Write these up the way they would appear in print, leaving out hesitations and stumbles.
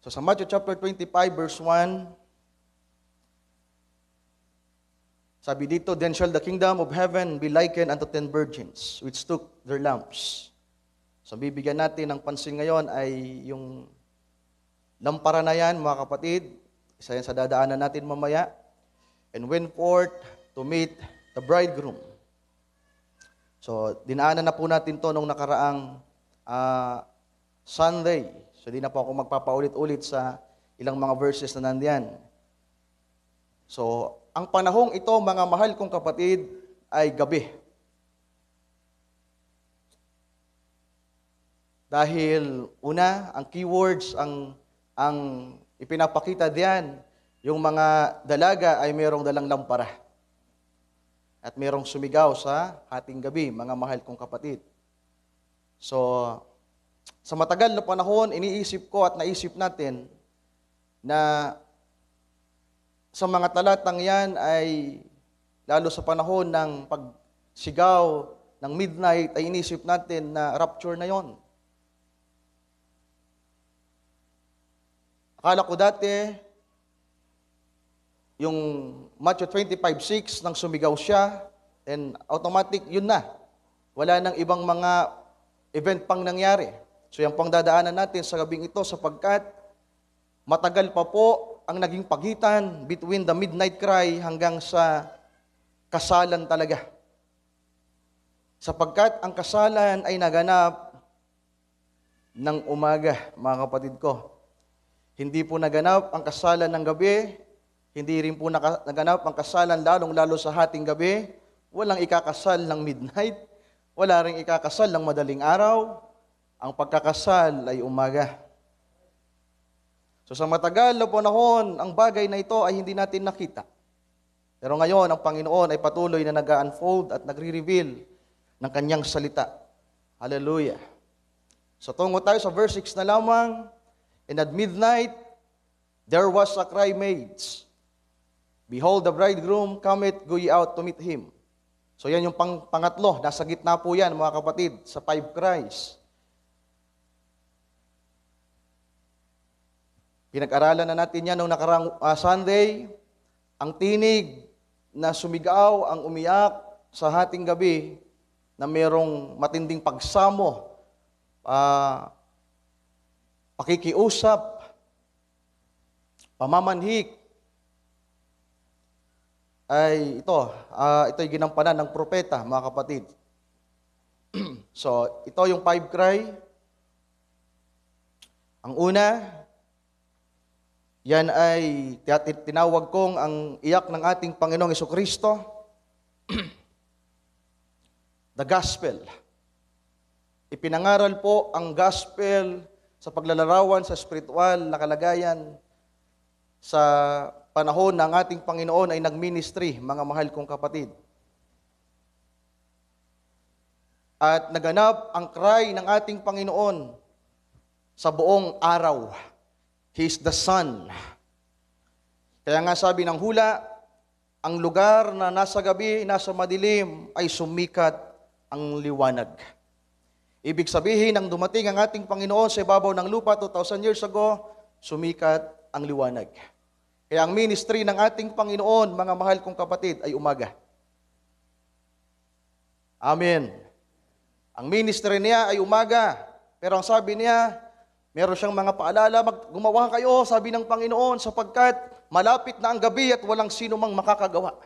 So sa Matthew chapter 25 verse 1, sabi dito, "Then shall the kingdom of heaven be likened unto 10 virgins, which took their lamps." So bibigyan natin ng pansin ngayon ay yung lampara na yan, mga kapatid. Isa yan sa dadaanan natin mamaya. "And went forth to meet the bridegroom." So dinaanan na po natin to nung nakaraang Sunday. So di na po ako magpapaulit-ulit sa ilang mga verses na nandiyan. So ang panahong ito, mga mahal kong kapatid, ay gabi. Dahil una, ang keywords, ang ipinapakita diyan, yung mga dalaga ay mayroong dalang lampara. At mayroong sumigaw sa hating gabi, mga mahal kong kapatid. So, sa matagal na panahon, iniisip ko at naisip natin na sa mga talatang yan ay, lalo sa panahon ng pagsigaw ng midnight, ay inisip natin na rapture na yon. Akala ko dati, yung Matthew 25:6 nang sumigaw siya, and automatic, yun na. Wala nang ibang mga event pang nangyari. So yan pang dadaanan natin sa gabing ito sapagkat matagal pa po ang naging pagitan between the midnight cry hanggang sa kasalan talaga. Sapagkat ang kasalan ay naganap ng umaga, mga kapatid ko. Hindi po naganap ang kasalan ng gabi, hindi rin po naganap ang kasalan lalong-lalo sa hating gabi. Walang ikakasal ng midnight, wala rin ikakasal ng madaling araw. Ang pagkakasal ay umaga. So sa matagal na panahon, ang bagay na ito ay hindi natin nakita. Pero ngayon, ang Panginoon ay patuloy na nag-unfold at nagre-reveal ng kanyang salita. Hallelujah. So tungo tayo sa verse 6 na lamang. "And at midnight, there was a cry made, Behold, the bridegroom cometh, go ye out to meet him." So yan yung pangatlo. Nasa gitna po yan, mga kapatid, sa 5 cries. Pinag-aralan na natin yan noong nakarang Sunday. Ang tinig na sumigaw, ang umiyak sa hating gabi na mayroong matinding pagsamo, pakikiusap, pamamanhik, ay ito'y ginampanan ng propeta, mga kapatid. So, ito yung 5 cry. Ang una, yan ay tinawag kong ang iyak ng ating Panginoong Jesucristo, the gospel. Ipinangaral po ang gospel sa paglalarawan sa spiritual na kalagayan sa panahon ng ating Panginoon ay nagministry, mga mahal kong kapatid. At naganap ang cry ng ating Panginoon sa buong araw. He is the sun. Kaya nga sabi ng hula, ang lugar na nasa gabi, nasa madilim, ay sumikat ang liwanag. Ibig sabihin, nang dumating ang ating Panginoon sa ibabaw ng lupa 2,000 years ago, sumikat ang liwanag. Kaya ang ministry ng ating Panginoon, mga mahal kong kapatid, ay umaga. Amen. Ang ministry niya ay umaga. Pero ang sabi niya, meron siyang mga paalala, gumawa kayo, sabi ng Panginoon, sapagkat malapit na ang gabi at walang sino mang makakagawa.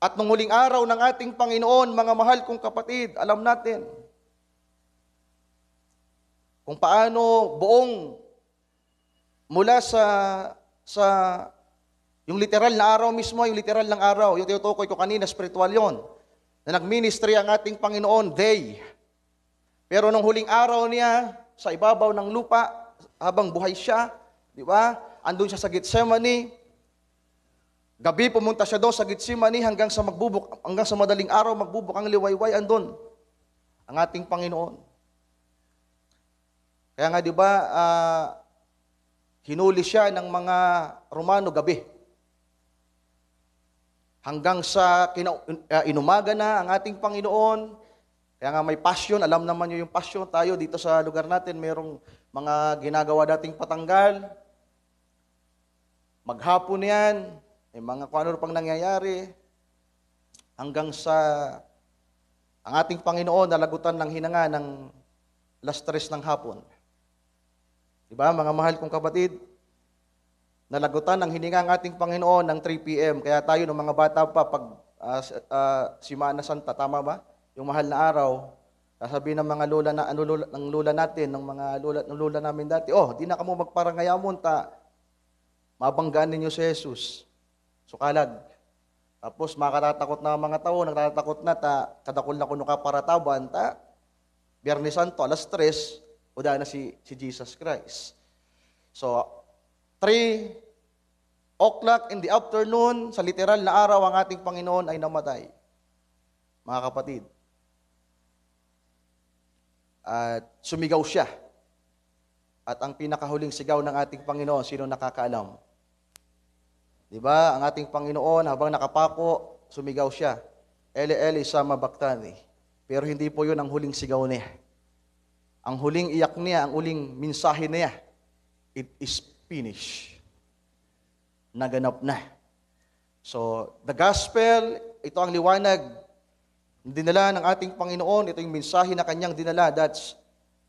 At nung huling araw ng ating Panginoon, mga mahal kong kapatid, alam natin kung paano buong mula sa yung literal na araw mismo, yung literal ng araw, yung tinutukoy ko kanina, spiritual yon, na nagministry ang ating Panginoon, day. Pero nung huling araw niya, sa ibabaw ng lupa, habang buhay siya, di ba? Andun siya sa Gethsemane. Gabi pumunta siya doon sa Gethsemane hanggang sa madaling araw magbubuk ang liwayway, andun ang ating Panginoon. Kaya nga, di ba, hinuli siya ng mga Romano gabi. Hanggang sa inumaga na ang ating Panginoon, Kaya nga may passion, alam naman nyo yung passion. Tayo dito sa lugar natin, mayroong mga ginagawa dating patanggal. Maghapon yan, may mga kung ano pang nangyayari. Hanggang sa ang ating Panginoon nalagutan ng hinanga ng 3:00 ng hapon. Diba, mga mahal kong kapatid? Nalagutan ng hininga ang ating Panginoon ng 3 p.m. Kaya tayo ng mga bata pa, pag Simana Santa, tama ba? Yung mahal na araw, sasabihin ng mga lola na ng lola natin, ng lola namin dati, di na kamo magparangayamon mabanggaan ninyo si Jesus. Sukalag. Tapos makatatakot na mga tao, nagtatakot na kadakol na kuno ka parataban Biyernes Santo, 3:00, uda na si Jesus Christ. So 3:00 in the afternoon, sa literal na araw, ang ating Panginoon ay namatay. Mga kapatid. At sumigaw siya. At ang pinakahuling sigaw ng ating Panginoon, sino nakakaalam? Diba? Ang ating Panginoon, habang nakapako, sumigaw siya. Eli, Eli, sama baktani. Pero hindi po yun ang huling sigaw niya. Ang huling iyak niya, ang huling mensahe niya, it is finished. Naganap na. So, the gospel, ito ang liwanag dinala ng ating Panginoon, ito yung mensahe na kanyang dinala. That's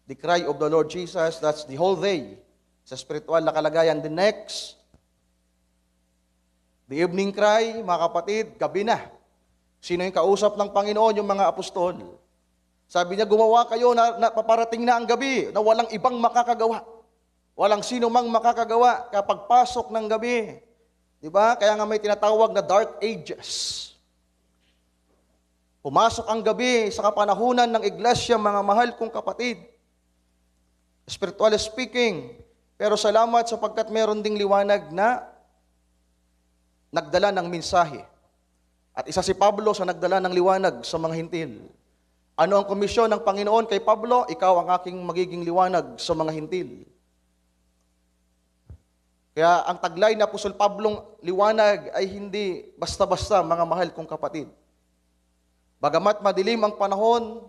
the cry of the Lord Jesus. That's the whole day sa spiritual na kalagayan. The next, the evening cry, mga kapatid, gabi na. Sino yung kausap ng Panginoon? Yung mga apostol. Sabi niya, gumawa kayo na paparating na ang gabi na walang ibang makakagawa. Walang sino mang makakagawa kapag pasok ng gabi. Diba? Kaya nga may tinatawag na dark ages. Pumasok ang gabi sa kapanahunan ng iglesia, mga mahal kong kapatid. Spiritually speaking, pero salamat sapagkat meron ding liwanag na nagdala ng mensahe. At isa si Pablo sa nagdala ng liwanag sa mga hintil. Ano ang komisyon ng Panginoon kay Pablo? Ikaw ang aking magiging liwanag sa mga hintil. Kaya ang taglay na Apostol Pablong liwanag ay hindi basta-basta, mga mahal kong kapatid. Bagamat madilim ang panahon,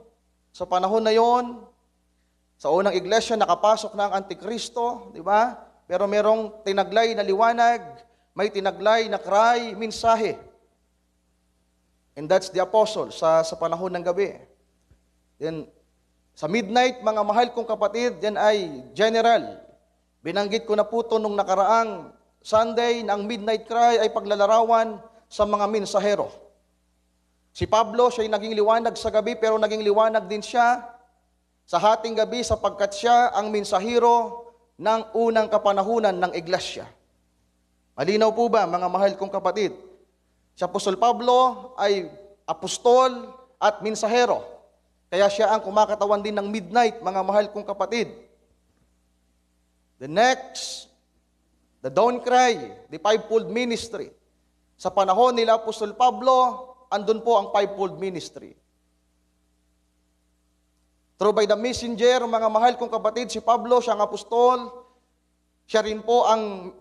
sa panahon na yon, sa unang iglesia nakapasok na ang Antikristo, di ba? Pero merong tinaglay na liwanag, may tinaglay na cry, mensahe. And that's the apostle sa panahon ng gabi. Then, sa midnight, mga mahal kong kapatid, yan ay general. Binanggit ko na po ito nung nakaraang Sunday na ang midnight cry ay paglalarawan sa mga mensahero. Si Pablo, siya ay naging liwanag sa gabi, pero naging liwanag din siya sa hating gabi sapagkat siya ang mensahero ng unang kapanahunan ng iglesia. Malinaw po ba, mga mahal kong kapatid? Si Apostol Pablo ay apostol at mensahero. Kaya siya ang kumakatawan din ng midnight, mga mahal kong kapatid. The next, the dawn cry, the fivefold ministry. Sa panahon nila Apostol Pablo, andun po ang fivefold ministry. Through by the messenger, mga mahal kong kapatid, si Pablo, siyang apostol, siya rin po ang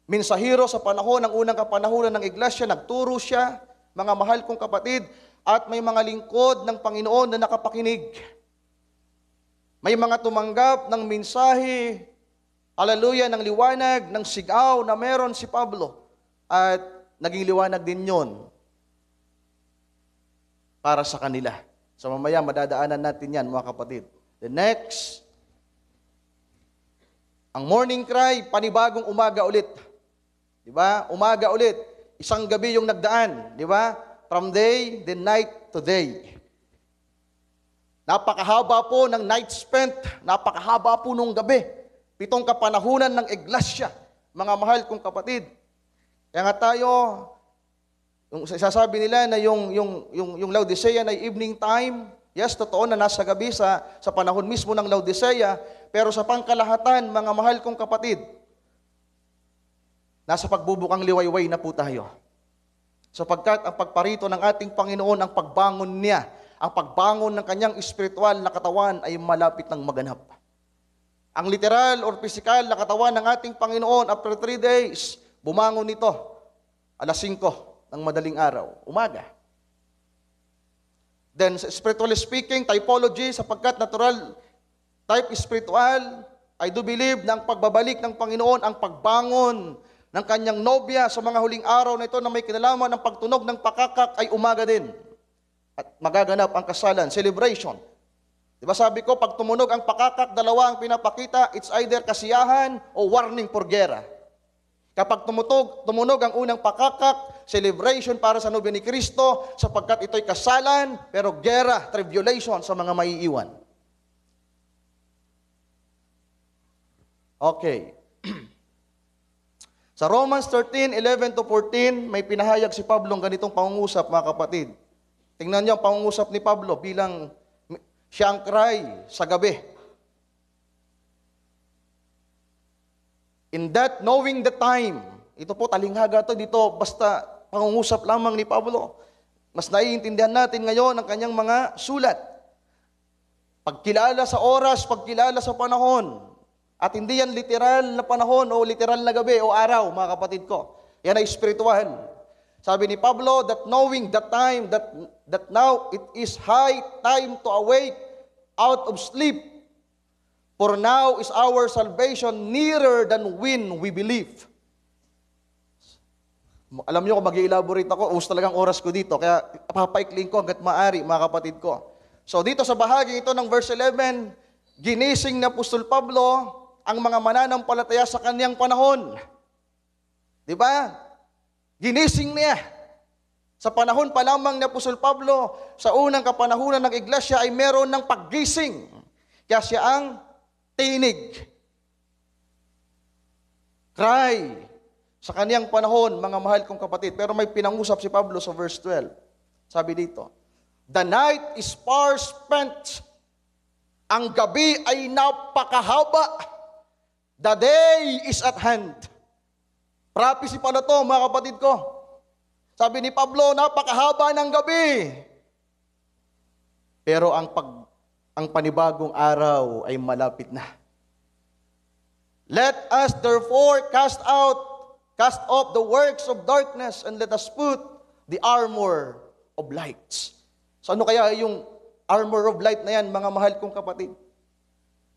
mensahero sa panahon ng unang kapanahunan ng iglesia, nagturo siya, mga mahal kong kapatid, at may mga lingkod ng Panginoon na nakapakinig. May mga tumanggap ng mensahe, haleluya, ng liwanag, ng sigaw na meron si Pablo. At naging liwanag din yon para sa kanila. So mamaya madadaanan natin yan, mga kapatid. The next, ang morning cry, panibagong umaga ulit. Diba? Umaga ulit. Isang gabi yung nagdaan. Diba? From day, then night to day. Napakahaba po ng night spent, napakahaba po nung gabi. 7 kapanahunan ng iglesia, mga mahal kong kapatid. Kaya nga tayo, yung sasabi nila na yung Laodicea na evening time, yes, totoo na nasa gabi sa panahon mismo ng Laodicea, pero sa pangkalahatan, mga mahal kong kapatid, nasa pagbubukang liwayway na po tayo. Sapagkat ang pagparito ng ating Panginoon, ang pagbangon niya, ang pagbangon ng kanyang espiritual na katawan ay malapit ng maganap. Ang literal or physical na katawan ng ating Panginoon after 3 days, bumangon ito, 5:00 ng madaling araw, umaga. Then, spiritually speaking, typology, sapagkat natural type spiritual, I do believe na ang pagbabalik ng Panginoon, ang pagbangon ng kanyang nobya sa mga huling araw na ito na may kinalaman ng pagtunog ng pakakak ay umaga din. At magaganap ang kasalan, celebration. Diba sabi ko, pag tumunog ang pakakak, dalawa ang pinapakita, it's either kasiyahan o warning for gera. Kapag tumunog ang unang pakakak, celebration para sa nobya ni Kristo, sapagkat ito'y kasalan, pero gera, tribulation sa mga maiiwan. Okay. Sa Romans 13:11-14, may pinahayag si Pablo ng ganitong pangungusap, mga kapatid. Tingnan niyo ang pangungusap ni Pablo bilang siya ang cry sa gabi. In that, knowing the time, ito po, talinghaga to dito, basta pangungusap lamang ni Pablo. Mas naiintindihan natin ngayon ang kanyang mga sulat. Pagkilala sa oras, pagkilala sa panahon. At hindi yan literal na panahon o literal na gabi o araw, mga kapatid ko. Yan ay spiritual. Sabi ni Pablo, that knowing the time, that now it is high time to awake out of sleep. For now is our salvation nearer than when we believe. Alam niyo kung mag-i-elaborate ako, talagang oras ko dito, kaya papaikling ko hanggat maaari, mga kapatid ko. So dito sa bahagi ito ng verse 11, ginising na Apostol Pablo ang mga mananampalataya sa kaniyang panahon. Di ba? Ginising niya. Sa panahon pa lamang ni Apostol Pablo, sa unang kapanahunan ng iglesia ay meron ng paggising. Kaya siya ang tinig. Cry. Sa kaniyang panahon, mga mahal kong kapatid. Pero may pinangusap si Pablo sa verse 12. Sabi dito, the night is far spent. Ang gabi ay napakahaba. The day is at hand. Prophecy pa na to, mga kapatid ko. Sabi ni Pablo, napakahaba ng gabi. Pero ang panibagong araw ay malapit na. Let us therefore cast off the works of darkness and let us put the armor of light. So ano kaya yung armor of light na yan, mga mahal kong kapatid?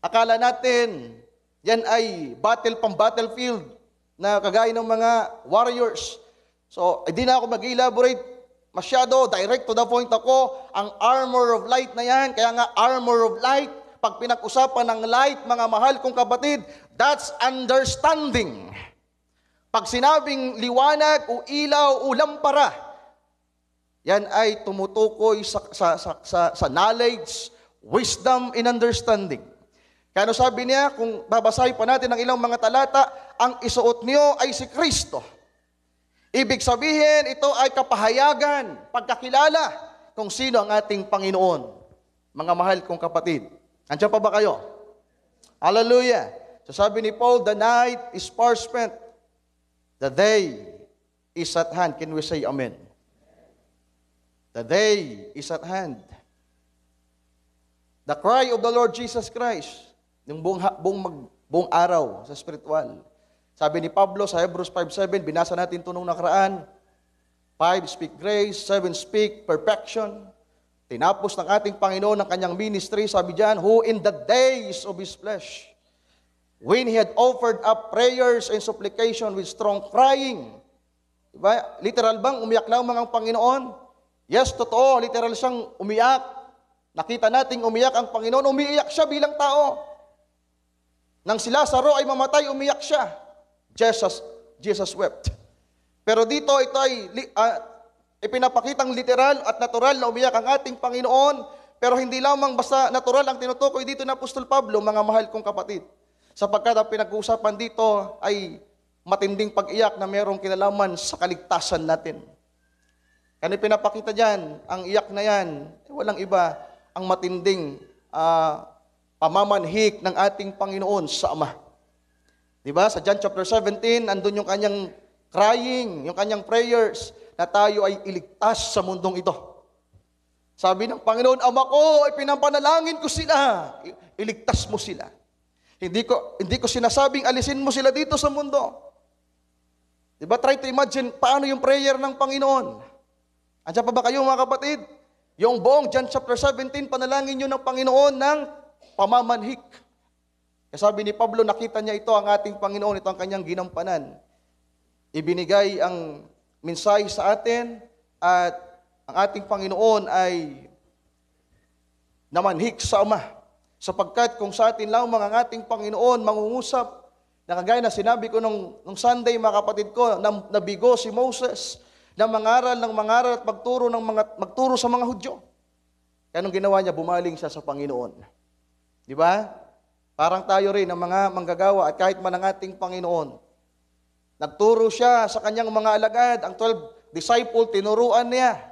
Akala natin, yan ay battlefield na kagaya ng mga warriors. So, hindi na ako mag-elaborate masyado, direct to the point ako, ang armor of light na yan, kaya nga armor of light, pag pinag-usapan ng light, mga mahal kong kapatid, that's understanding. Pag sinabing liwanag o ilaw o lampara, yan ay tumutukoy sa knowledge, wisdom, and understanding. Kaya ano sabi niya, kung babasahin pa natin ang ilang mga talata, ang isuot niyo ay si Kristo. Ibig sabihin, ito ay kapahayagan, pagkakilala kung sino ang ating Panginoon. Mga mahal kong kapatid, andiyan pa ba kayo? Hallelujah! So sabi ni Paul, the night is far spent, the day is at hand. Can we say amen? The day is at hand. The cry of the Lord Jesus Christ, yung buong araw sa spiritual. Sabi ni Pablo sa Hebrews 5:7, binasa natin ito nung nakaraan. 5, speak grace. 7, speak perfection. Tinapos ng ating Panginoon ng kanyang ministry, sabi diyan, who in the days of His flesh, when He had offered up prayers and supplication with strong crying. Diba? Literal bang umiyak lamang ang Panginoon? Yes, totoo. Literal siyang umiyak. Nakita nating umiyak ang Panginoon. Umiiyak siya bilang tao. Nang si Lazaro ay mamatay, umiyak siya. Jesus wept. Pero dito ito ay ipinapakitang literal at natural na umiyak ang ating Panginoon. Pero hindi lamang basta natural ang tinutukoy dito na Apostol Pablo, mga mahal kong kapatid. Sapagkat ang pinag-uusapan dito ay matinding pag-iyak na mayroong kinalaman sa kaligtasan natin. Kaya pinapakita dyan, ang iyak na yan, walang iba, ang matinding pamamanhik ng ating Panginoon sa Ama. Diba? Sa John chapter 17, andun yung kanyang crying, yung kanyang prayers, na tayo ay iligtas sa mundong ito. Sabi ng Panginoon, Ama ko, ipinapanalangin ko sila. Iligtas mo sila. Hindi ko sinasabing alisin mo sila dito sa mundo. Diba? Try to imagine paano yung prayer ng Panginoon. Andiyan pa ba kayo, mga kapatid? Yung buong John chapter 17, panalangin nyo ng Panginoon ng pamamanhik. Kasi sabi ni Pablo, nakita niya ito ang ating Panginoon, ito ang kanyang ginampanan. Ibinigay ang mensahe sa atin at ang ating Panginoon ay namanhik sa Ama. Sapagkat kung sa atin lang ang ating Panginoon mangungusap, na kagaya na sinabi ko nung Sunday, mga kapatid ko, nabigo si Moses, na mangaral at magturo sa mga Hudyo. Kaya anong ginawa niya? Bumaling siya sa Panginoon. Di ba? Parang tayo rin ng mga manggagawa at kahit man ang ating Panginoon. Nagturo siya sa kanyang mga alagad, ang 12 disciple, tinuruan niya.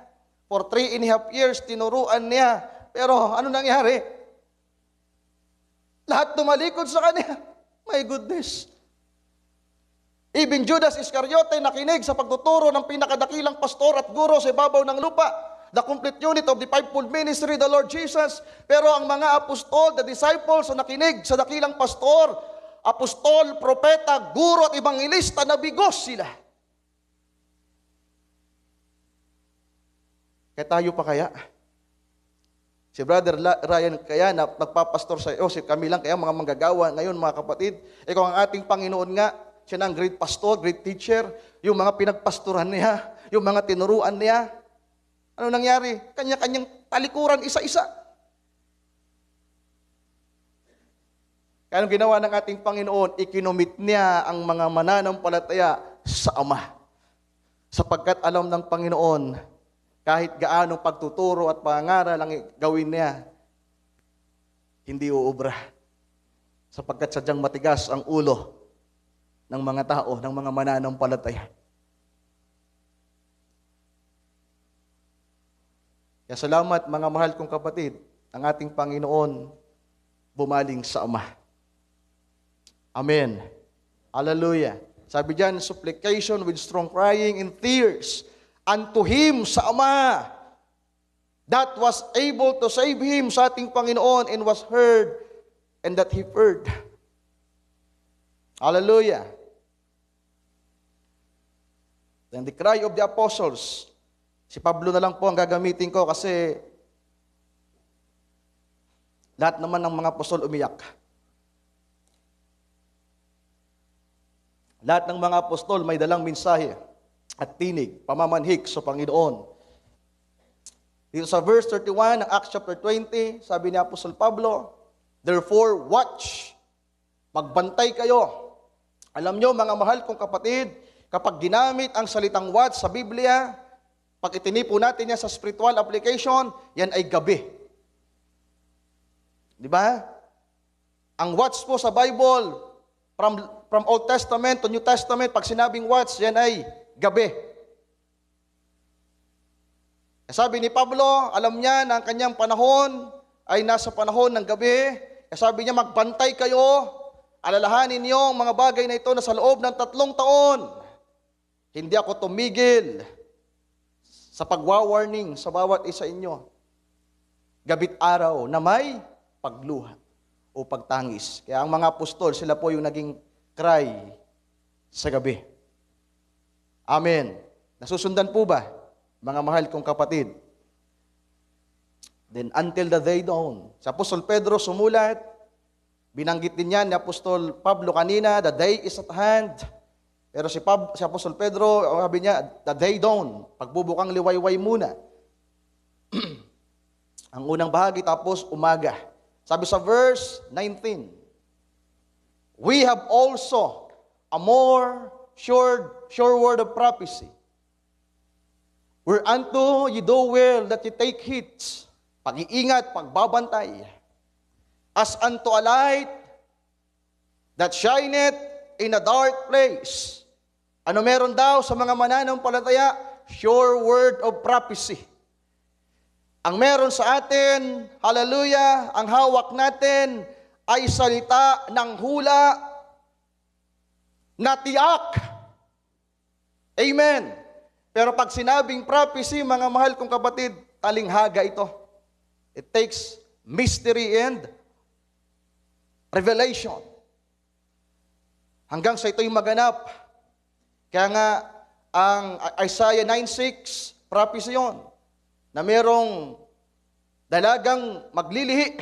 For 3.5 years, tinuruan niya. Pero ano nangyari? Lahat tumalikod sa kanya. My goodness. Even Judas Iscariote nakinig sa pagtuturo ng pinakadakilang pastor at guro sa ibabaw ng lupa. The complete unit of the fivefold ministry, the Lord Jesus. Pero ang mga apostol, the disciples, na nakinig sa dakilang pastor, apostol, propeta, guro at ebangelista, nabigos sila. Kaya tayo pa kaya? Si Brother Ryan kaya na nagpapastor sa iyo, si kami lang kaya mga manggagawa ngayon, mga kapatid. Ikaw ang ating Panginoon nga, siya na ang great pastor, great teacher, yung mga pinagpasturan niya, yung mga tinuruan niya. Ano nangyari? Kanya-kanyang talikuran, isa-isa. Kaya anong ginawa ng ating Panginoon? Ikinumit niya ang mga mananampalataya sa Ama. Sapagkat alam ng Panginoon, kahit gaano pagtuturo at pangaral ang gawin niya, hindi uubra. Sapagkat sadyang matigas ang ulo ng mga tao, ng mga mananampalataya. Kaya salamat mga mahal kong kapatid, ang ating Panginoon bumaling sa Ama. Amen. Hallelujah. Sabi diyan, supplication with strong crying and tears unto Him sa Ama, that was able to save Him, sa ating Panginoon, and was heard, and that He heard. Hallelujah. Then the cry of the apostles, si Pablo na lang po ang gagamitin ko kasi lahat naman ng mga apostol umiyak. Lahat ng mga apostol may dalang mensahe at tinig, pamamanhik sa Panginoon. Dito sa verse 31 ng Acts chapter 20, sabi ni Apostol Pablo, therefore watch, magbantay kayo. Alam nyo mga mahal kong kapatid, kapag ginamit ang salitang watch sa Biblia, pag itinipo natin yan sa spiritual application, yan ay gabi. Di ba? Ang watch po sa Bible, from Old Testament to New Testament, pag sinabing watch, yan ay gabi. Sabi ni Pablo, alam niya na ang kanyang panahon ay nasa panahon ng gabi. Sabi niya, magbantay kayo, alalahanin niyo ang mga bagay na ito na sa loob ng 3 taon. Hindi ako tumigil sa pagwa-warning sa bawat isa inyo. Gabit araw na may pagluha o pagtangis. Kaya ang mga apostol, sila po yung naging cry sa gabi. Amen. Nasusundan po ba, mga mahal kong kapatid? Then until the day dawn. Sa Apostol Pedro sumulat, binanggit din yan ni Apostol Pablo kanina, the day is at hand. Pero si Apostol Pedro, sabi niya, the day dawn, pagbubukang liwayway muna. Ang unang bahagi, tapos umaga. Sabi sa verse 19, we have also a more sure word of prophecy. Whereunto ye do well that ye take heed, pag-iingat, pagbabantay, as unto a light that shineth in a dark place. Ano meron daw sa mga mananampalataya? Sure word of prophecy. Ang meron sa atin, hallelujah, ang hawak natin ay salita ng hula na tiyak. Amen. Pero pag sinabing prophecy, mga mahal kong kapatid, talinghaga ito. It takes mystery and revelation. Hanggang sa ito'y maganap. Kaya nga, ang Isaiah 9:6, prophecy yun, na merong Dalagang maglilihi.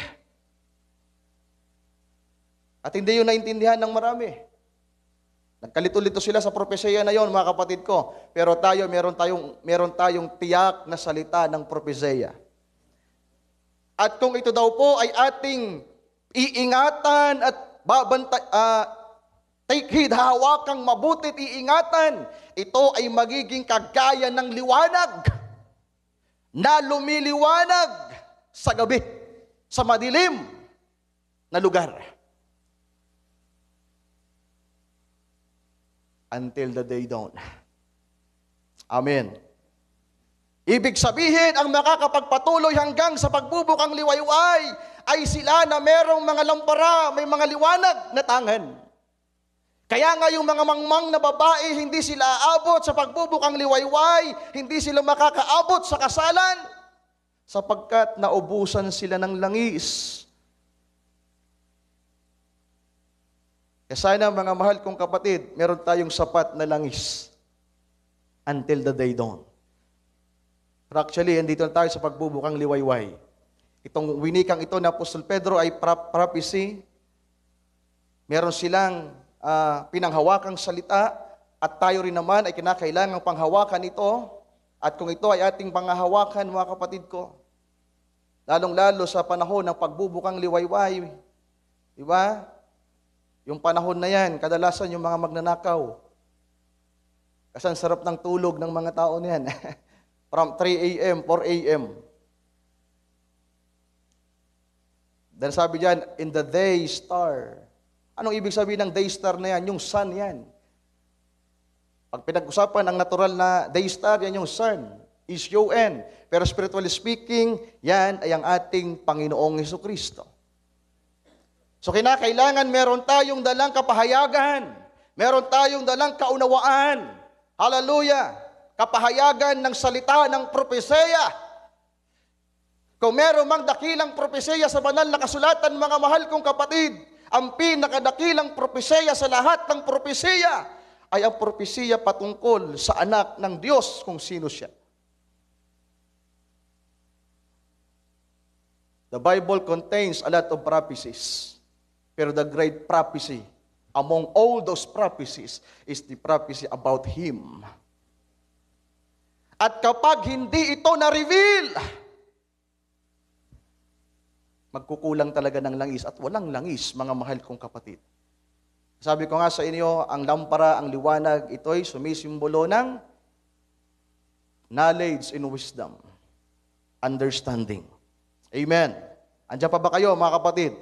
At hindi yun naintindihan ng marami. Nagkalito-lito sila sa propesya na yon, mga kapatid ko. Pero tayo, meron tayong tiyak na salita ng propesya. At kung ito daw po ay ating iingatan at take heed, hawakang mabutit, iingatan, ito ay magiging kagaya ng liwanag na lumiliwanag sa gabi, sa madilim na lugar. Until the day dawn. Amen. Ibig sabihin, ang makakapagpatuloy hanggang sa pagbubukang liwayway ay sila na merong mga lampara, may mga liwanag na tangan. Kaya nga yung mga mangmang na babae, hindi sila aabot sa pagbubukang liwayway, hindi sila makakaabot sa kasalan, sapagkat naubusan sila ng langis. Kaya sana mga mahal kong kapatid, meron tayong sapat na langis until the day dawn. Pero actually, andito na tayo sa pagbubukang liwayway. Itong winikang ito na Apostol Pedro ay prophecy. Meron silang pinanghawakang salita at tayo rin naman ay kinakailangang panghawakan ito. At kung ito ay ating panghahawakan, mga kapatid ko, lalong-lalo sa panahon ng pagbubukang liwayway, di ba? Yung panahon na yan, kadalasan yung mga magnanakaw. Kasi ang sarap ng tulog ng mga tao niyan. From 3 a.m., 4 a.m. Then sabi diyan, in the day star. Anong ibig sabihin ng day star na yan? Yung sun yan. Pag pinag-usapan ang natural na day star, yan yung sun. S-U-N. Pero spiritually speaking, yan ay ang ating Panginoong Hesukristo. So kinakailangan meron tayong dalang kapahayagan. Meron tayong dalang kaunawaan. Hallelujah! Kapahayagan ng salita ng propesya. Kung meron mang dakilang propesya sa banal na kasulatan, mga mahal kong kapatid, ang pinakadakilang propesya sa lahat ng propesya ay ang propesya patungkol sa anak ng Diyos kung sino siya. The Bible contains a lot of prophecies. Pero the great prophecy among all those prophecies is the prophecy about Him. At kapag hindi ito na-reveal, magkukulang talaga ng langis at walang langis, mga mahal kong kapatid. Sabi ko nga sa inyo, ang lampara, ang liwanag, ito'y sumisimbolo ng knowledge and wisdom, understanding. Amen. Andiyan pa ba kayo, mga kapatid?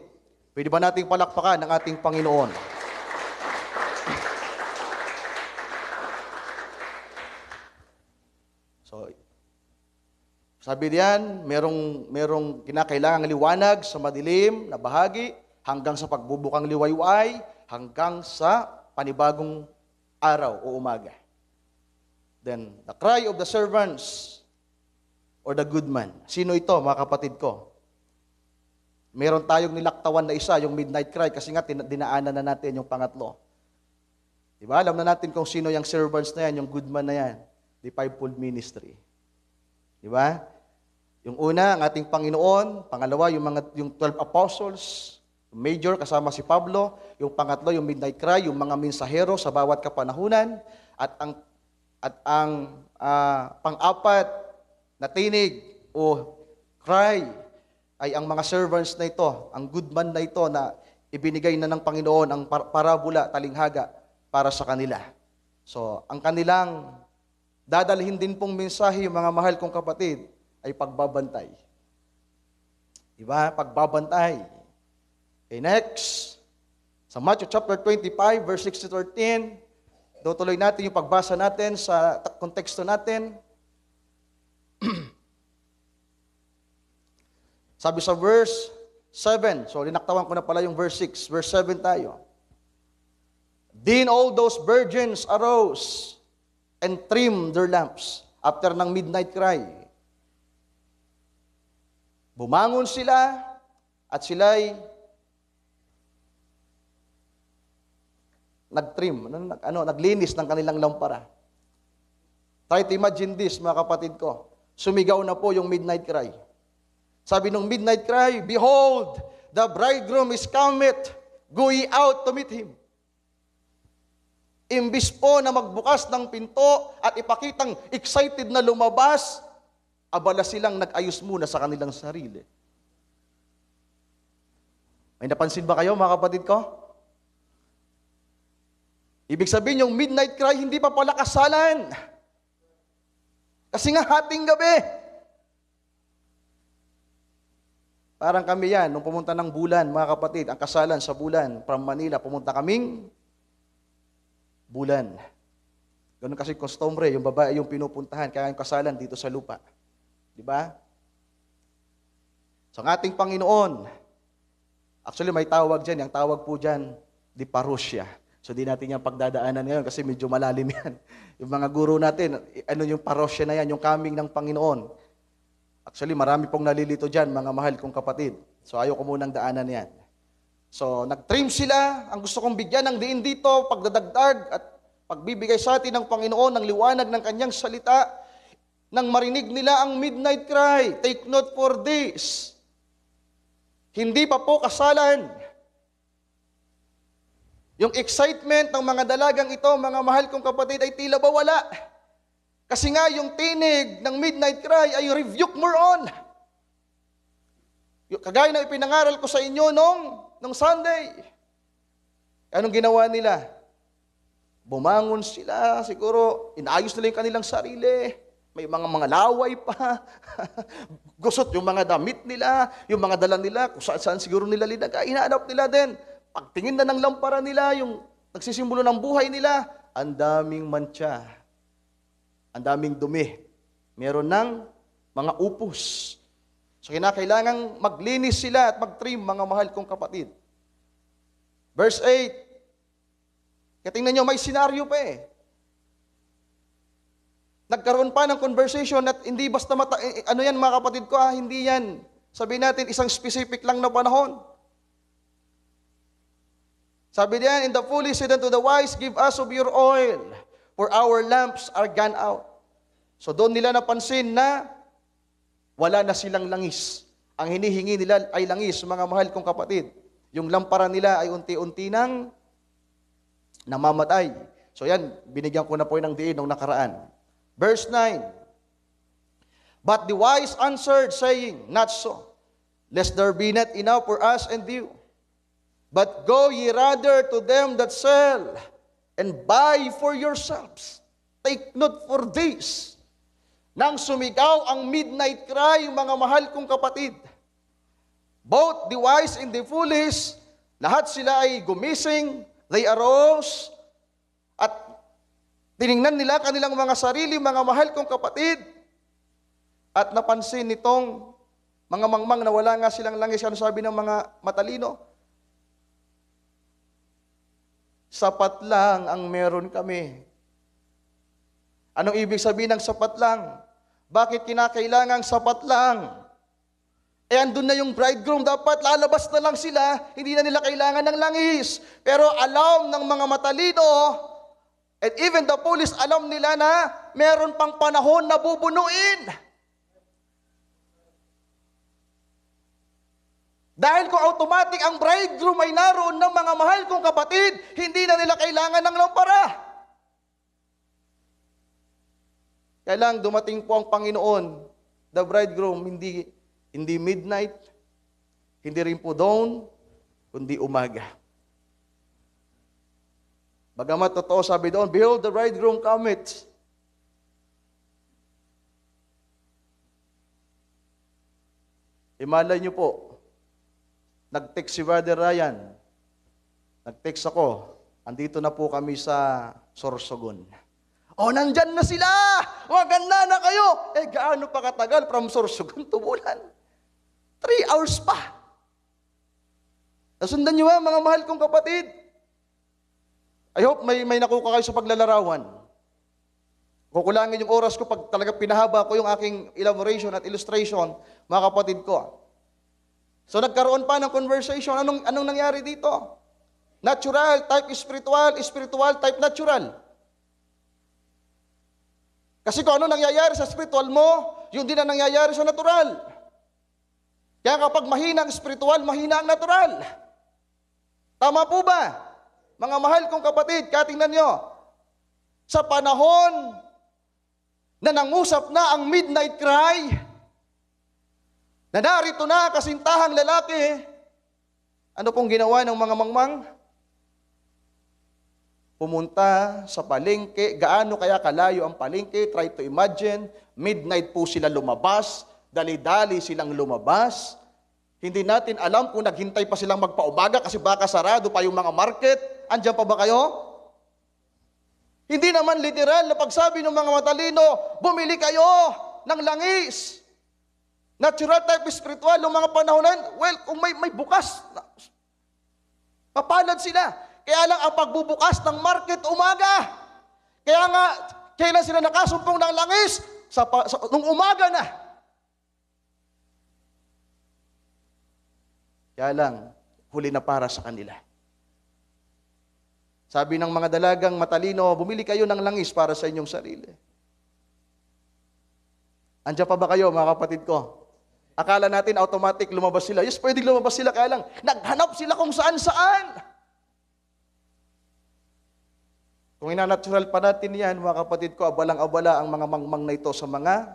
Pwede ba nating palakpakan ng ating Panginoon? So, sabi diyan, merong kinakailangang liwanag sa madilim na bahagi, hanggang sa pagbubukang liwayway, hanggang sa panibagong araw o umaga. Then, the cry of the servants or the good man. Sino ito, mga kapatid ko? Meron tayong nilaktawan na isa, yung midnight cry, kasi nga dinaanan na natin yung pangatlo. Diba? Alam na natin kung sino yung servants na yan, yung good man na yan. The fivefold ministry. Diba? Yung una, ang ating Panginoon. Pangalawa, yung 12 apostles. Yung major, kasama si Pablo. Yung pangatlo, yung midnight cry, yung mga mensahero sa bawat kapanahunan. At ang pang-apat na tinig o cry ay ang mga servants na ito, ang good man na ito na ibinigay na ng Panginoon ang parabola, talinghaga para sa kanila. So, ang kanilang dadalhin din pong mensahe, mga mahal kong kapatid, ay pagbabantay. Diba? Pagbabantay. Okay, next. Sa Matthew chapter 25, verse 6 to 13, tutuloy natin yung pagbasa natin sa konteksto natin. Sabi sa verse 7, so linaktawan ko na pala yung verse 6, verse 7 tayo. Then all those virgins arose and trimmed their lamps after ng midnight cry. Bumangon sila at sila'y nag-trim, naglinis ng kanilang lampara. Try to imagine this, mga kapatid ko. Sumigaw na po yung midnight cry. Sabi ng midnight cry, "Behold, the bridegroom is cometh, go ye out to meet him." Imbis po na magbukas ng pinto at ipakitang excited na lumabas, abala silang nag-ayos muna sa kanilang sarili. May napansin ba kayo, mga kapatid ko? Ibig sabihin, yung midnight cry, hindi pa pala kasalan. Kasi nga, hating gabi. Parang kami yan, nung pumunta ng Bulan, mga kapatid, ang kasalan sa Bulan, from Manila, pumunta kaming Bulan. Ganun kasi customary, yung babae yung pinupuntahan, kaya yung kasalan dito sa lupa. Di ba? So, ang ating Panginoon, actually may tawag dyan, yung tawag po dyan, di parusya. So, di natin yung pagdadaanan ngayon kasi medyo malalim yan. Yung mga guro natin, ano yung parosya na yan, yung coming ng Panginoon. Actually, marami pong nalilito dyan, mga mahal kong kapatid. So, ayaw ko munang daanan yan. So, nag-trim sila. Ang gusto kong bigyan ng diin dito, pagdadagdag at pagbibigay sa atin ng Panginoon ng liwanag ng kanyang salita, nang marinig nila ang midnight cry, "Take note for this." Hindi pa po kasalan. Yung excitement ng mga dalagang ito, mga mahal kong kapatid, ay tila ba wala? Kasi nga yung tinig ng midnight cry ay rebuke more on. Kagaya na ipinangaral ko sa inyo nung Sunday. Anong ginawa nila? Bumangon sila, siguro inayos nila yung kanilang sarili. May mga laway pa. Gusot yung mga damit nila, yung mga dala nila, kung saan siguro nila linagay. Hinahanap nila din. Pagtingin na ng lampara nila, yung nagsisimbolo ng buhay nila, ang daming mantsa, ang daming dumi. Meron ng mga upos. So, kinakailangang maglinis sila at mag-trim, mga mahal kong kapatid. Verse 8. Kaya tingnan nyo, may senaryo pa eh. Nagkaroon pa ng conversation at hindi basta ano yan mga kapatid ko, hindi yan. Sabihin natin, isang specific lang na panahon. Sabi diyan, "In the foolish said unto the wise, give us of your oil, for our lamps are gone out." So doon nila napansin na wala na silang langis. Ang hinihingi nila ay langis, mga mahal kong kapatid. Yung lampara nila ay unti-unti nang namamatay. So yan, binigyan ko na po ng diin nung nakaraan. Verse 9. "But the wise answered, saying, Not so, lest there be not enough for us and you. But go ye rather to them that sell, and buy for yourselves. Take note for this." Nang sumigaw ang midnight cry, mga mahal kong kapatid, both the wise and the foolish, lahat sila ay gumising, they arose, at tiningnan nila kanilang mga sarili, mga mahal kong kapatid, at napansin nitong mga mangmang na wala nga silang langis. Ano sabi ng mga matalino? Sapat lang ang meron kami. Anong ibig sabihin ng sapat lang? Bakit kinakailangang sapat lang? Eh, andun na yung bridegroom, dapat lalabas na lang sila, hindi na nila kailangan ng langis. Pero alam ng mga matalino, and even the foolish, alam nila na meron pang panahon na bubunuin. Dahil kung automatic ang bridegroom ay naroon ng mga mahal kong kapatid, hindi na nila kailangan ng lampara. Kailang dumating po ang Panginoon, the bridegroom, hindi midnight, hindi rin po dawn, kundi umaga. Bagamat totoo sabi doon, "Behold, the bridegroom cometh." Imalay niyo po, nag-text si Brother Ryan, nag-text ako, andito na po kami sa Sorsogon. "Oh, nandyan na sila! Maganda na kayo!" Eh, gaano pa katagal from Sorsogon to Bulan? 3 hours pa. Nasundan niyo ba, mga mahal kong kapatid? I hope may nakuha kayo sa paglalarawan. Kukulangin yung oras ko pag talaga pinahaba ko yung aking elaboration at illustration, mga kapatid ko. So nagkaroon pa ng conversation. Anong nangyari dito? Natural type spiritual, spiritual type natural. Kasi kung ano nangyayari sa spiritual mo, yun din ang nangyayari sa natural. Kaya kapag mahina ang spiritual, mahina ang natural. Tama po ba? Mga mahal kong kapatid, katingnan nyo, sa panahon na nangusap na ang midnight cry, na narito na kasintahang lalaki, ano pong ginawa ng mga mangmang? Pumunta sa palengke. Gaano kaya kalayo ang palengke? Try to imagine. Midnight po sila lumabas. Dali-dali silang lumabas. Hindi natin alam kung naghintay pa silang magpaumaga kasi baka sarado pa yung mga market. Andiyan pa ba kayo? Hindi naman literal na pagsabi ng mga matalino, bumili kayo ng langis. Natural type spiritual, yung mga panahonan, well, kung may bukas, mapalad sila. Kaya lang ang pagbubukas ng market umaga. Kaya nga, kailan sila nakasumpong ng langis? Nung umaga na. Kaya lang, huli na para sa kanila. Sabi ng mga dalagang matalino, bumili kayo ng langis para sa inyong sarili. Andiyan pa ba kayo, mga kapatid ko? Akala natin automatic lumabas sila. Yes, pwedeng lumabas sila, kaya lang, naghanap sila kung saan-saan. Kung inanatural pa natin yan, mga kapatid ko, abalang-abala ang mga mangmang na ito sa mga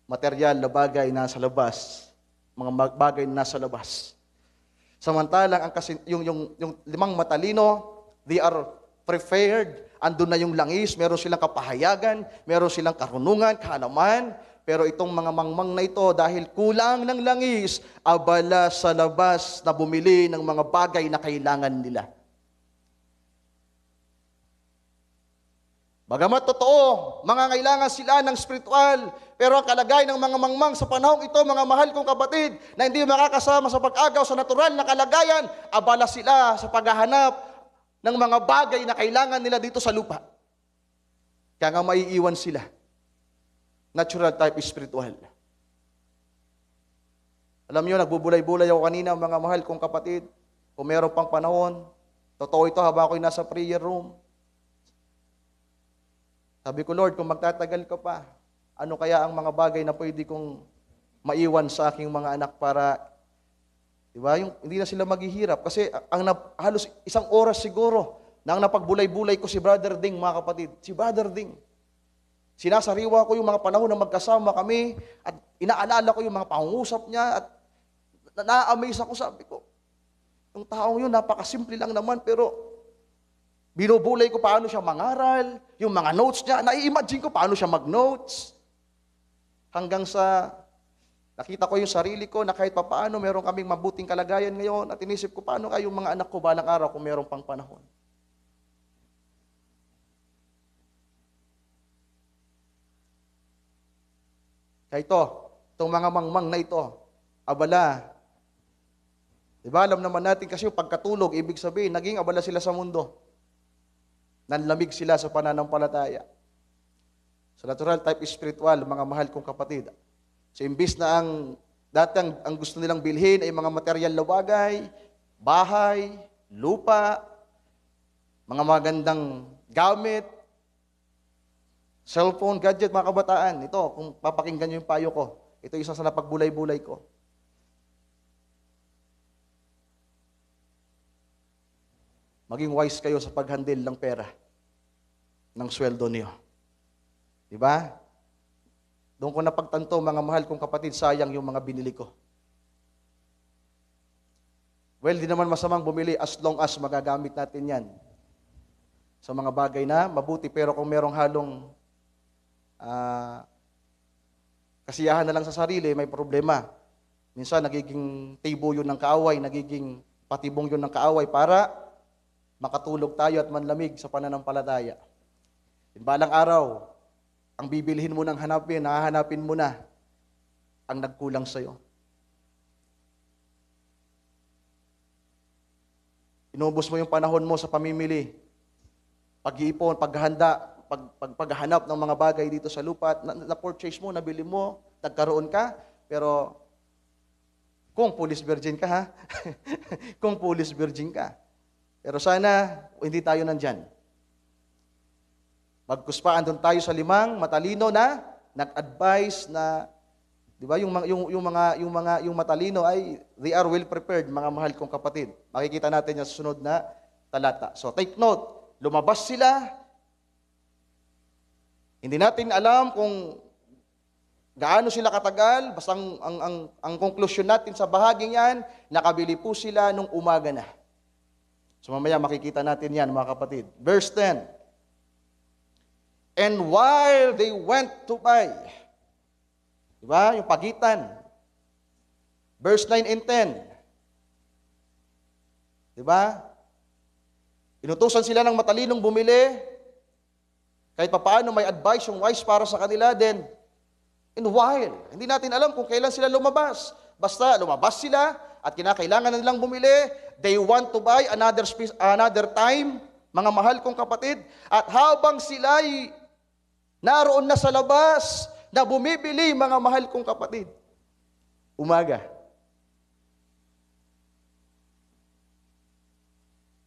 material na bagay na nasa labas. Mga bagay na nasa labas. Samantalang yung limang matalino, they are prepared. Andun na yung langis, meron silang kapahayagan, meron silang karunungan, kaalaman. Pero itong mga mangmang na ito, dahil kulang ng langis, abala sa labas na bumili ng mga bagay na kailangan nila. Bagamat totoo, mangangailangan sila ng spiritual, pero ang kalagayan ng mga mangmang sa panahong ito, mga mahal kong kapatid, na hindi makakasama sa pag-agaw sa natural na kalagayan, abala sila sa paghahanap ng mga bagay na kailangan nila dito sa lupa. Kaya nga maiiwan sila. Natural type spiritual. Alam niyo, nagbubulay-bulay ako kanina, mga mahal kong kapatid, kung meron pang panahon, totoo ito habang ako'y nasa prayer room. Sabi ko, Lord, kung magtatagal ka pa, ano kaya ang mga bagay na pwede kong maiwan sa aking mga anak para, di ba, hindi na sila maghihirap. Kasi halos isang oras siguro na ang napagbulay-bulay ko si Brother Ding, mga kapatid. Si Brother Ding. Sinasariwa ko yung mga panahon na magkasama kami at inaalala ko yung mga pangungusap niya at na-amaze ako, sabi ko. Yung taong yun, napakasimple lang naman, pero binubulay ko paano siya mangaral, yung mga notes niya, nai-imagine ko paano siya mag-notes. Hanggang sa nakita ko yung sarili ko na kahit papaano meron kaming mabuting kalagayan ngayon at inisip ko paano kayong mga anak ko balang araw kung meron pang panahon. Kaya itong mga mangmang na ito, abala. Diba, alam naman natin kasi yung pagkatulog, ibig sabihin, naging abala sila sa mundo. Nanlamig sila sa pananampalataya. Sa natural type spiritual, mga mahal kong kapatid. So, imbis na ang gusto nilang bilhin ay mga material na bagay, bahay, lupa, mga magandang gamit, cellphone, gadget, mga kabataan. Ito, kung papakinggan nyo yung payo ko, ito isa sa napagbulay-bulay ko. Maging wise kayo sa paghandle ng pera, ng sweldo niyo. Diba? Doon ko napagtanto, mga mahal kong kapatid, sayang yung mga binili ko. Well, di naman masamang bumili as long as magagamit natin yan sa mga bagay na mabuti. Pero kung merong halong kasiyahan na lang sa sarili, may problema. Minsan, nagiging tibo yun ng kaaway, nagiging patibong yun ng kaaway para makatulog tayo at manlamig sa pananampalataya. Balang araw, ang bibilihin mo ng hanapin, hahanapin mo na ang nagkulang sa'yo. Inubos mo yung panahon mo sa pamimili, pag-iipon, paghahanda, paghanap ng mga bagay dito sa lupa, na-purchase mo, nabili mo, nagkaroon ka, pero kung police virgin ka, ha? Kung police virgin ka. Pero sana, hindi tayo nandyan. Bagkus pa, andun tayo sa limang matalino na nag-advise na Di ba? Yung matalino ay they are well prepared, mga mahal kong kapatid. Makikita natin yan sa sunod na talata. So take note, lumabas sila. Hindi natin alam kung gaano sila katagal, basta ang konklusyon natin sa bahaging yan, nakabili po sila nung umaga na. So mamaya makikita natin yan, mga kapatid. Verse 10. And while they went to buy, diba? Yung pagitan. Verse 9 and 10. Diba? Inutusan sila ng matalinong bumili, kahit papaano may advice yung wise para sa kanila, then in while, hindi natin alam kung kailan sila lumabas. Basta lumabas sila at kinakailangan na nilang bumili, they want to buy another time, mga mahal kong kapatid. At habang sila'y naroon na sa labas, na bumibili, mga mahal kong kapatid, umaga.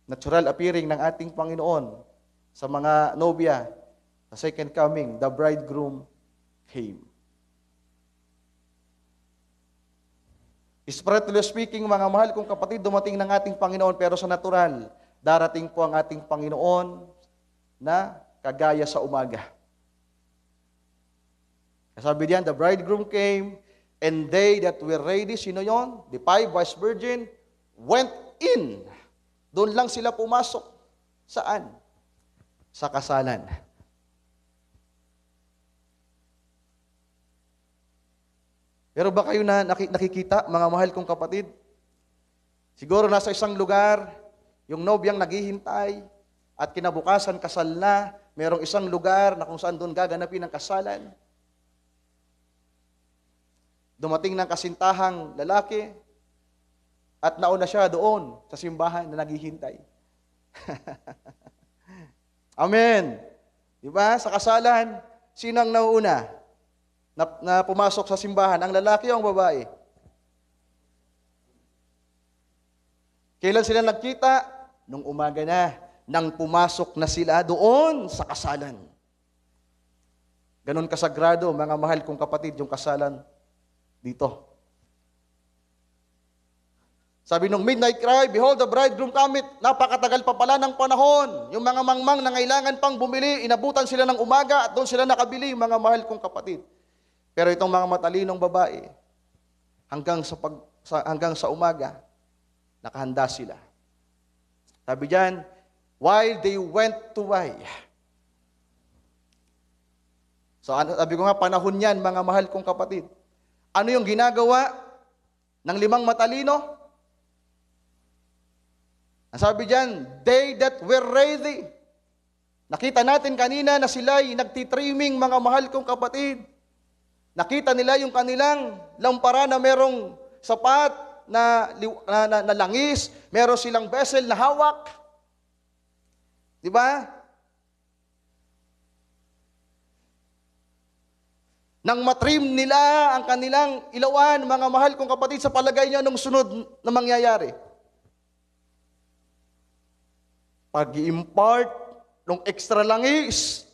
Natural appearing ng ating Panginoon sa mga nobya, the second coming, the bridegroom came. Spiritually speaking, mga mahal kong kapatid, dumating ng ating Panginoon, pero sa natural, darating po ang ating Panginoon na kagaya sa umaga. Sabi diyan, the bridegroom came, and they that were ready, sino yon? The 5 wise virgin, went in. Doon lang sila pumasok. Saan? Sa kasalan. Pero ba kayo na nakikita, mga mahal kong kapatid? Siguro nasa isang lugar, yung nobyang naghihintay, at kinabukasan kasal na, merong isang lugar na kung saan doon gaganapin ang kasalan. Dumating ng kasintahang lalaki, at nauna siya doon sa simbahan na naghihintay. Amen. Diba? Sa kasalan, sino ang nauuna na pumasok sa simbahan? Ang lalaki o ang babae? Kailan sila nagkita? Nung umaga na, nang pumasok na sila doon sa kasalan. Ganon kasagrado, mga mahal kong kapatid, yung kasalan dito. Sabi nung midnight cry, behold, the bridegroom cometh. Napakatagal pa pala ng panahon. Yung mga mangmang na ngailangan pang bumili, inabutan sila ng umaga at doon sila nakabili, mga mahal kong kapatid. Pero itong mga matalinong babae, hanggang sa umaga, nakahanda sila. Sabi diyan, while they went to buy. So sabi ko nga, panahon yan, mga mahal kong kapatid. Ano yung ginagawa ng 5 matalino? Ang sabi diyan, they that were ready. Nakita natin kanina na sila'y nagtitrimming, mga mahal kong kapatid. Nakita nila yung kanilang lampara na merong sapat na langis, meron silang vessel na hawak. Di ba? Nang matrim nila ang kanilang ilawan, mga mahal kong kapatid, sa palagay niyo anong sunod na mangyayari? Pag-i-impart ng extra langis.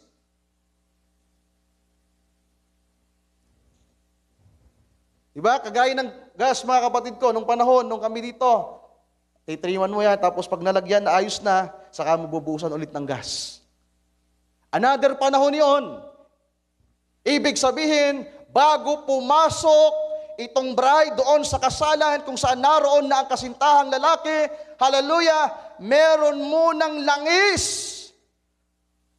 Diba? Kagaya ng gas, mga kapatid ko, nung panahon, nung kami dito, titriman mo yan, tapos pag nalagyan na ayos na, saka mo bubusan ulit ng gas. Another panahon yon. Ibig sabihin, bago pumasok itong bride doon sa kasalan, kung saan naroon na ang kasintahang lalaki, hallelujah, meron munang langis.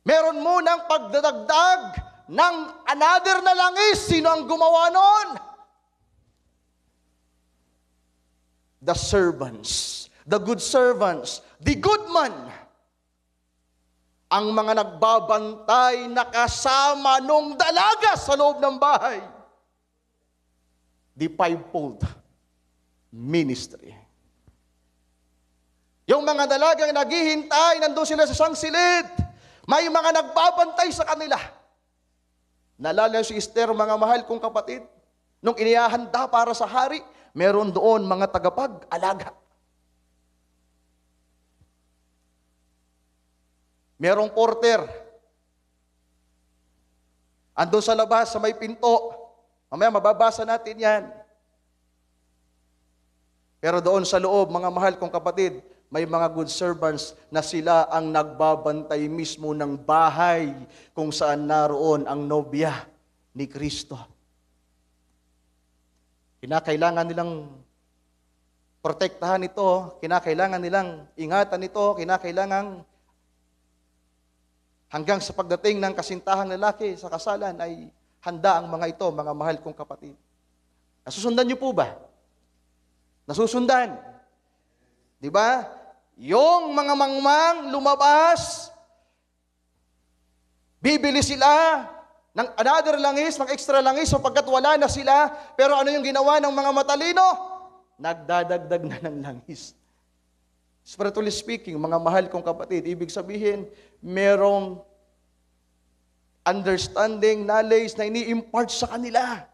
Meron munang pagdadagdag ng another na langis. Sino ang gumawa noon? The servants, the good servants, the good man. Ang mga nagbabantay na kasama nung dalaga sa loob ng bahay. The 5-fold ministry. Yung mga dalagang naghihintay, nandun sila sa sangsilid. May mga nagbabantay sa kanila. Naalala si Esther, mga mahal kong kapatid, nung inihahanda para sa hari, meron doon mga tagapag-alaga. Merong porter. Andun sa labas, sa may pinto. Mamaya mababasa natin yan. Pero doon sa loob, mga mahal kong kapatid, may mga good servants na sila ang nagbabantay mismo ng bahay kung saan naroon ang nobya ni Kristo. Kinakailangan nilang protektahan ito, kinakailangan nilang ingatan ito, kinakailangan hanggang sa pagdating ng kasintahang lalaki sa kasalan ay handa ang mga ito, mga mahal kong kapatid. Nasusundan niyo po ba? Nasusundan. Di ba? Yung mga mangmang lumabas, bibili sila ng another langis, ng extra langis, sapagkat wala na sila. Pero ano yung ginawa ng mga matalino? Nagdadagdag na ng langis. Spiritually speaking, mga mahal kong kapatid, ibig sabihin, merong understanding, knowledge na ini-impart sa kanila.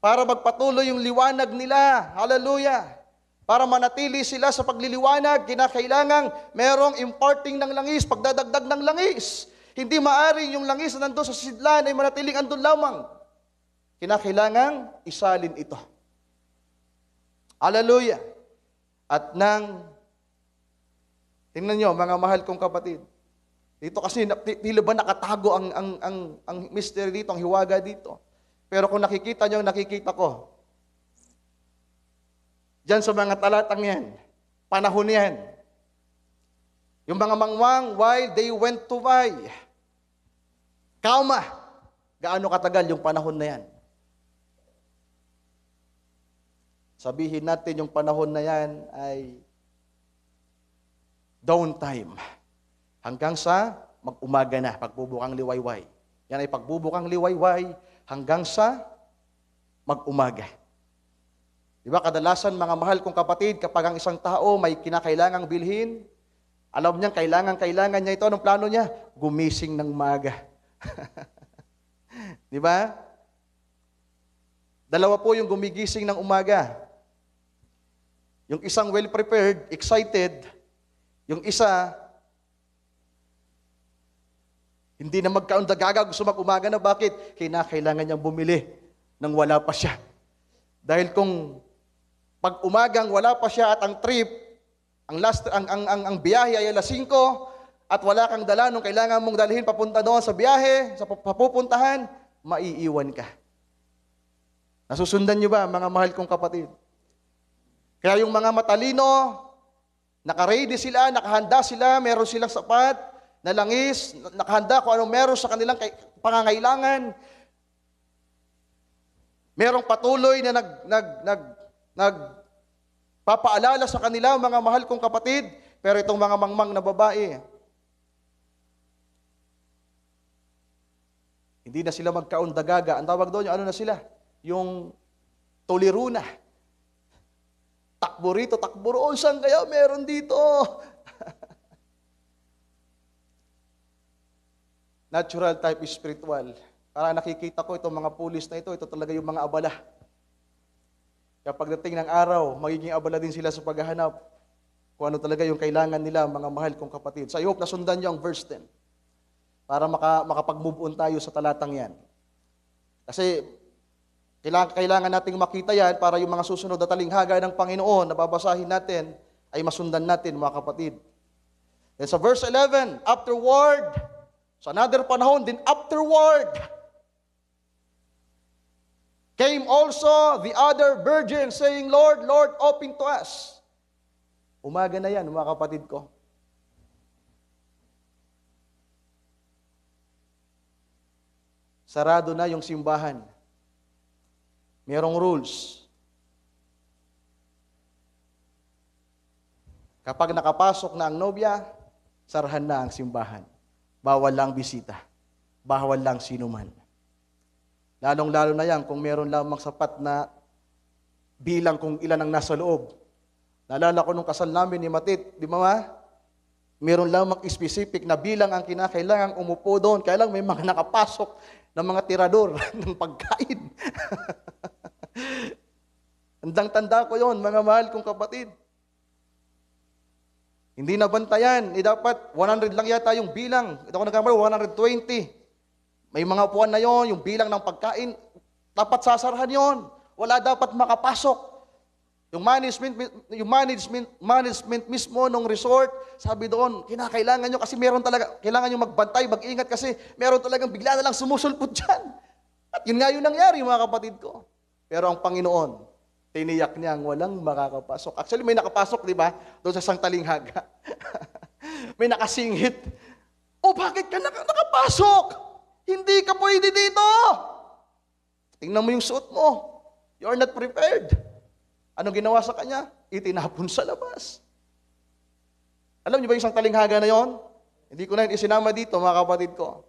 Para magpatuloy yung liwanag nila. Hallelujah. Para manatili sila sa pagliliwanag, kinakailangang merong imparting ng langis, pagdadagdag ng langis. Hindi maaring yung langis na nandun sa sidlan ay manatiling andun lamang. Kinakailangang isalin ito. Hallelujah. At tingnan nyo, mga mahal kong kapatid, dito kasi tila ba nakatago ang mystery dito, ang hiwaga dito. Pero kung nakikita nyo, nakikita ko. Diyan sa mga talatang yan, panahon yan. Yung mga mangwang, while they went to buy. Kauma, gaano katagal yung panahon na yan? Sabihin natin yung panahon na yan ay downtime. Hanggang sa mag-umaga na, pagbubukang liwayway. Yan ay pagbubukang liwayway hanggang sa mag-umaga. Diba, kadalasan mga mahal kong kapatid, kapag ang isang tao may kinakailangang bilhin, alam niya, kailangan niya ito. Anong plano niya? Gumising ng maga. Diba? Dalawa po yung gumigising ng umaga. Yung isang well-prepared, excited. Yung isa, hindi na magkaundagaga, gusto mag-umaga na. Bakit? Kinakailangan niyang bumili nang wala pa siya. Dahil kung pag umagang wala pa siya at ang trip, ang biyahe ay alas 5 at wala kang dala nung kailangan mong dalhin papunta doon sa biyahe, sa papupuntahan, maiiwan ka. Nasusundan niyo ba, mga mahal kong kapatid? Kaya yung mga matalino, naka-ready sila, nakahanda sila, meron silang sapat na langis, nakahanda kung anong meron sa kanilang pangangailangan. Merong patuloy na nagpapaalala sa kanila, mga mahal kong kapatid, pero itong mga mangmang na babae, hindi na sila magkaundagaga. Ang tawag doon, yung ano na sila? Yung tuliro na. Takbo rito, takbo roon, saan kaya meron dito? Natural type is spiritual. Para nakikita ko itong mga pulis na ito talaga yung mga abala. Kaya pagdating ng araw, magiging abala din sila sa paghahanap kung ano talaga yung kailangan nila, mga mahal kong kapatid. So I hope nasundan niyo ang verse 10 para makapag-move on tayo sa talatang yan. Kasi kailangan nating makita yan para yung mga susunod na talinghaga ng Panginoon na babasahin natin ay masundan natin, mga kapatid. Then sa verse 11, afterward, sa another panahon din afterward, came also the other virgin saying, Lord, Lord, open to us. Umaga na yan, mga kapatid ko. Sarado na yung simbahan. Merong rules. Kapag nakapasok na ang nobya, sarahan na ang simbahan. Bawal lang bisita. Bawal lang sinuman. Lalong-lalo na yan kung meron lamang sapat na bilang kung ilan ang nasa loob. Naalala ko nung kasal namin ni Matit, di ba ma? Meron lamang specific na bilang ang kinakailangang umupo doon. Kaya lang may mga nakapasok ng mga tirador ng pagkain. Tandang-tanda ko yon, mga mahal kong kapatid. Hindi nabantayan. Dapat 100 lang yata yung bilang. Ito ko nagkamali, 120. May mga buwan na yon, yung bilang ng pagkain, dapat sasarahan yon. Wala dapat makapasok. Yung management mismo nung resort, sabi doon, kinakailangan nyo kasi meron talaga, kailangan nyo magbantay, mag-ingat kasi meron talagang bigla na lang sumusulpot dyan. At yun nga yung nangyari, mga kapatid ko. Pero ang Panginoon, tiniyak niyang walang makakapasok. Actually, may nakapasok, di ba? Doon sa isang talinghaga. May nakasingit. O bakit ka nakapasok? Hindi ka pwede dito. Tingnan mo yung suot mo. You're not prepared. Anong ginawa sa kanya? Itinapon sa labas. Alam niyo ba yung isang talinghaga na yon? Hindi ko na isinama dito, mga kapatid ko.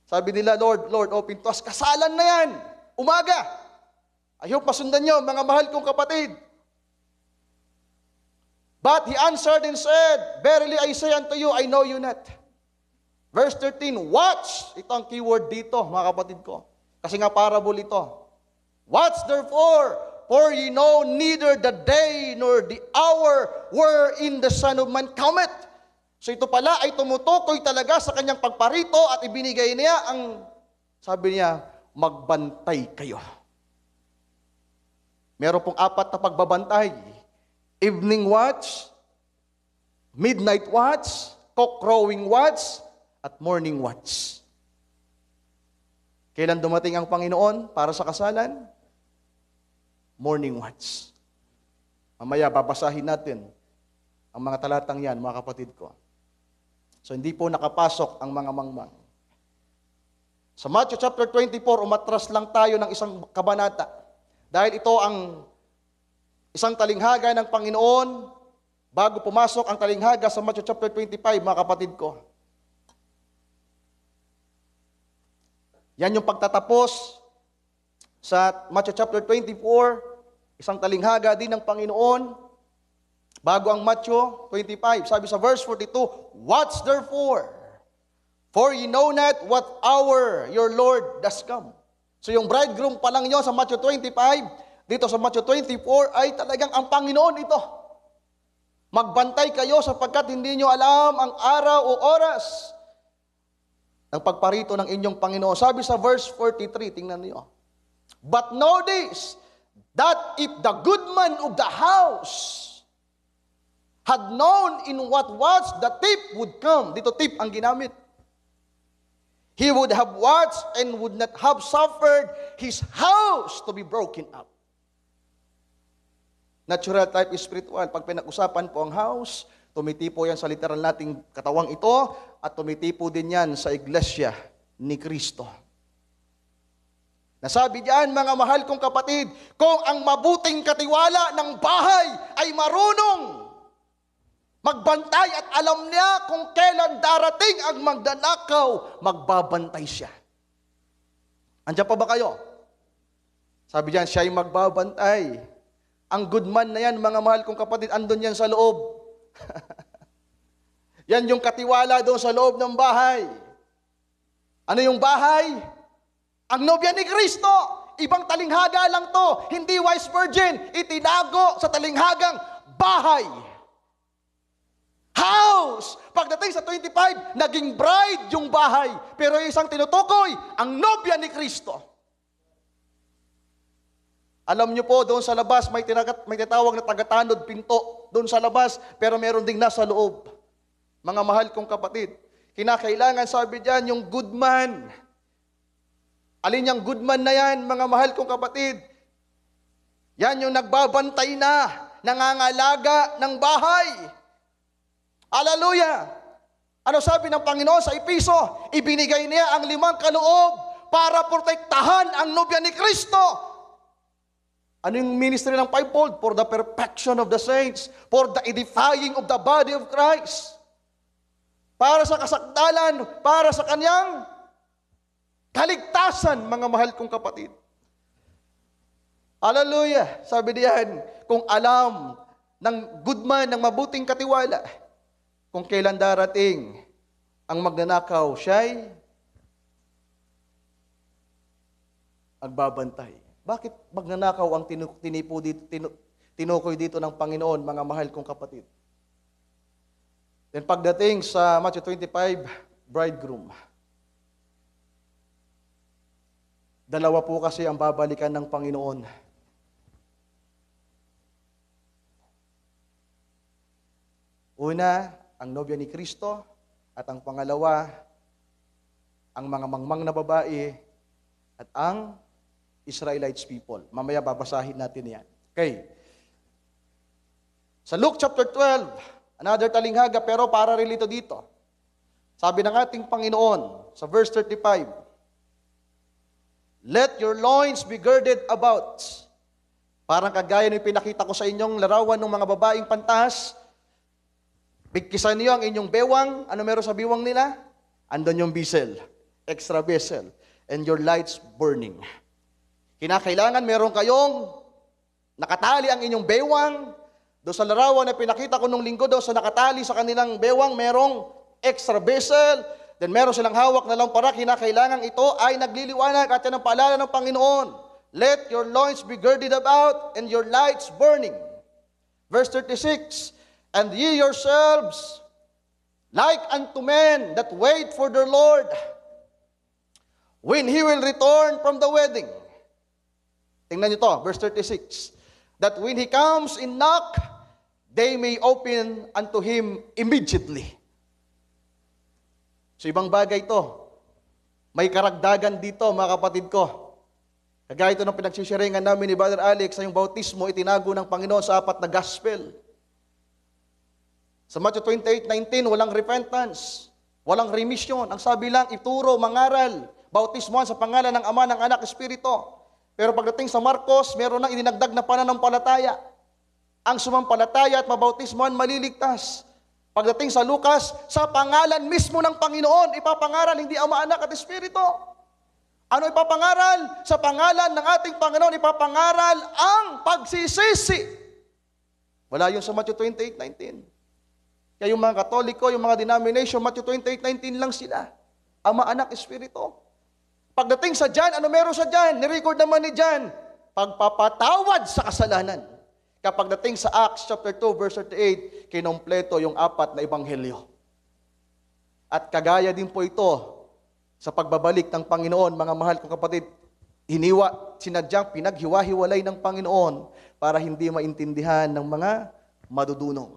Sabi nila, Lord, open to us. Kasalan na yan. Umaga. I hope masundan niyo, mga mahal kong kapatid. But he answered and said, Verily I say unto you, I know you not. Verse 13, watch. Ito ang keyword dito, mga kapatid ko. Kasi nga parable ito. Watch therefore, for ye know neither the day nor the hour wherein the Son of Man cometh. So ito pala ay tumutukoy talaga sa kanyang pagparito at ibinigay niya ang, sabi niya, magbantay kayo. Meron pong 4 na pagbabantay. Evening watch, midnight watch, cock-crowing watch, at morning watch. Kailan dumating ang Panginoon para sa kasalan? Morning watch. Mamaya babasahin natin ang mga talatang yan, mga kapatid ko. So hindi po nakapasok ang mga mangmang. Sa Matthew chapter 24, umatras lang tayo ng isang kabanata. Dahil ito ang isang talinghaga ng Panginoon bago pumasok ang talinghaga sa Matthew chapter 25, mga kapatid ko. Yan yung pagtatapos sa Matthew chapter 24, isang talinghaga din ng Panginoon bago ang Matthew 25. Sabi sa verse 42, watch therefore, for ye know not what hour your Lord does come. So yung bridegroom pa lang nyo sa Matthew 25, dito sa Matthew 24 ay talagang ang Panginoon ito. Magbantay kayo sapagkat hindi nyo alam ang araw o oras ng pagparito ng inyong Panginoon. Sabi sa verse 43, tingnan niyo. But know this, that if the good man of the house had known in what watch the thief would come, dito thief ang ginamit, he would have watched and would not have suffered his house to be broken up. Natural type is spiritual. Pag pinag-usapan po ang house, tumitipo yan sa literal nating katawang ito at tumitipo din yan sa iglesia ni Kristo. Nasabi diyan, mga mahal kong kapatid, kung ang mabuting katiwala ng bahay ay marunong magbantay at alam niya kung kailan darating ang magdanakaw, magbabantay siya. Andiyan pa ba kayo? Sabi diyan, siya ay magbabantay. Ang good man na yan, mga mahal kong kapatid, andun yan sa loob. Yan yung katiwala doon sa loob ng bahay. Ano yung bahay? Ang nobya ni Kristo. Ibang talinghaga lang to. Hindi wise virgin. Itinago sa talinghagang bahay. House! Pagdating sa 25, naging bride yung bahay. Pero yung isang tinutukoy, ang nobya ni Kristo. Alam niyo po, doon sa labas, may tinatawag na tagatanod, pinto. Doon sa labas, pero meron ding nasa loob. Mga mahal kong kapatid, kinakailangan, sabi diyan, yung good man. Alin yung good man na yan, mga mahal kong kapatid? Yan yung nagbabantay na, nangangalaga ng bahay. Hallelujah! Ano sabi ng Panginoon sa Episo? Ibinigay niya ang 5 kaloob para protektahan ang nobya ni Kristo. Ano yung ministry ng fivefold? For the perfection of the saints, for the edifying of the body of Christ. Para sa kasakdalan, para sa kanyang kaligtasan, mga mahal kong kapatid. Hallelujah! Sabi diyan, kung alam ng good man, ng mabuting katiwala, kung kailan darating ang magnanakaw, siya'y magbabantay. Bakit magnanakaw ang tinukoy dito ng Panginoon, mga mahal kong kapatid? Then pagdating sa Matthew 25, bridegroom. Dalawa po kasi ang babalikan ng Panginoon. Una, ang nobya ni Kristo, at ang pangalawa, ang mga mangmang na babae at ang Israelites people. Mamaya babasahin natin yan. Okay. Sa Luke chapter 12, another talinghaga pero para rin ito dito. Sabi ng ating Panginoon sa verse 35, "Let your loins be girded about." Parang kagaya ng pinakita ko sa inyong larawan ng mga babaeng pantas. Bigkisan niyo ang inyong bewang. Ano meron sa bewang nila? Andun yung bisel. Extra vessel. And your lights burning. Kinakailangan meron kayong nakatali ang inyong bewang. Doon sa larawan na pinakita ko nung linggo, doon sa nakatali sa kanilang bewang, merong extra vessel. Then meron silang hawak na lampara. Kinakailangan ito ay nagliliwanag at yan ang paalala ng Panginoon. Let your loins be girded about and your lights burning. Verse 36, "And ye yourselves, like unto men that wait for their Lord, when He will return from the wedding." Tingnan nyo to, verse 36. "That when He comes in knock, they may open unto Him immediately." So ibang bagay to. May karagdagan dito, mga kapatid ko. Kagaya ito ng pinagsisharingan namin ni Brother Alex, sa yung bautismo, itinago ng Panginoon sa 4 na gospel. Sa Matthew 28:19, walang repentance, walang remission. Ang sabi lang, ituro, mangaral, bautismohan sa pangalan ng Ama, ng Anak, Espiritu. Pero pagdating sa Marcos, meron nang idinagdag na pananampalataya. Ang sumampalataya at mabautismohan maliligtas. Pagdating sa Lucas, sa pangalan mismo ng Panginoon, ipapangaral, hindi Ama, Anak, at Espiritu. Ano ipapangaral? Sa pangalan ng ating Panginoon, ipapangaral ang pagsisisi. Wala yun sa Matthew 28:19. Kaya yung mga Katoliko, yung mga denomination, Matthew 28:19 lang sila. Ama, Anak, Espiritu. Pagdating sa John, ano meron sa John? Nirecord naman ni John, pagpapatawad sa kasalanan. Kapag dating sa Acts chapter 2, verse 38, kinompleto yung 4 na ebanghelyo. At kagaya din po ito sa pagbabalik ng Panginoon, mga mahal kong kapatid, sinadyang pinaghiwa-hiwalay ng Panginoon para hindi maintindihan ng mga madudunong.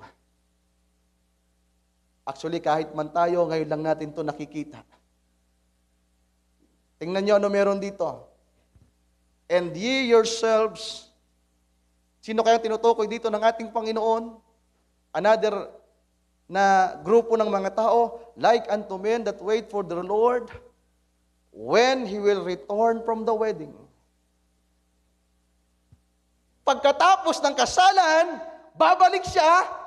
Actually, kahit man tayo, ngayon lang natin ito nakikita. Tingnan nyo ano meron dito. "And ye yourselves," sino kaya tinutukoy dito ng ating Panginoon? Another na grupo ng mga tao, "like unto men that wait for the Lord, when He will return from the wedding." Pagkatapos ng kasalan, babalik siya.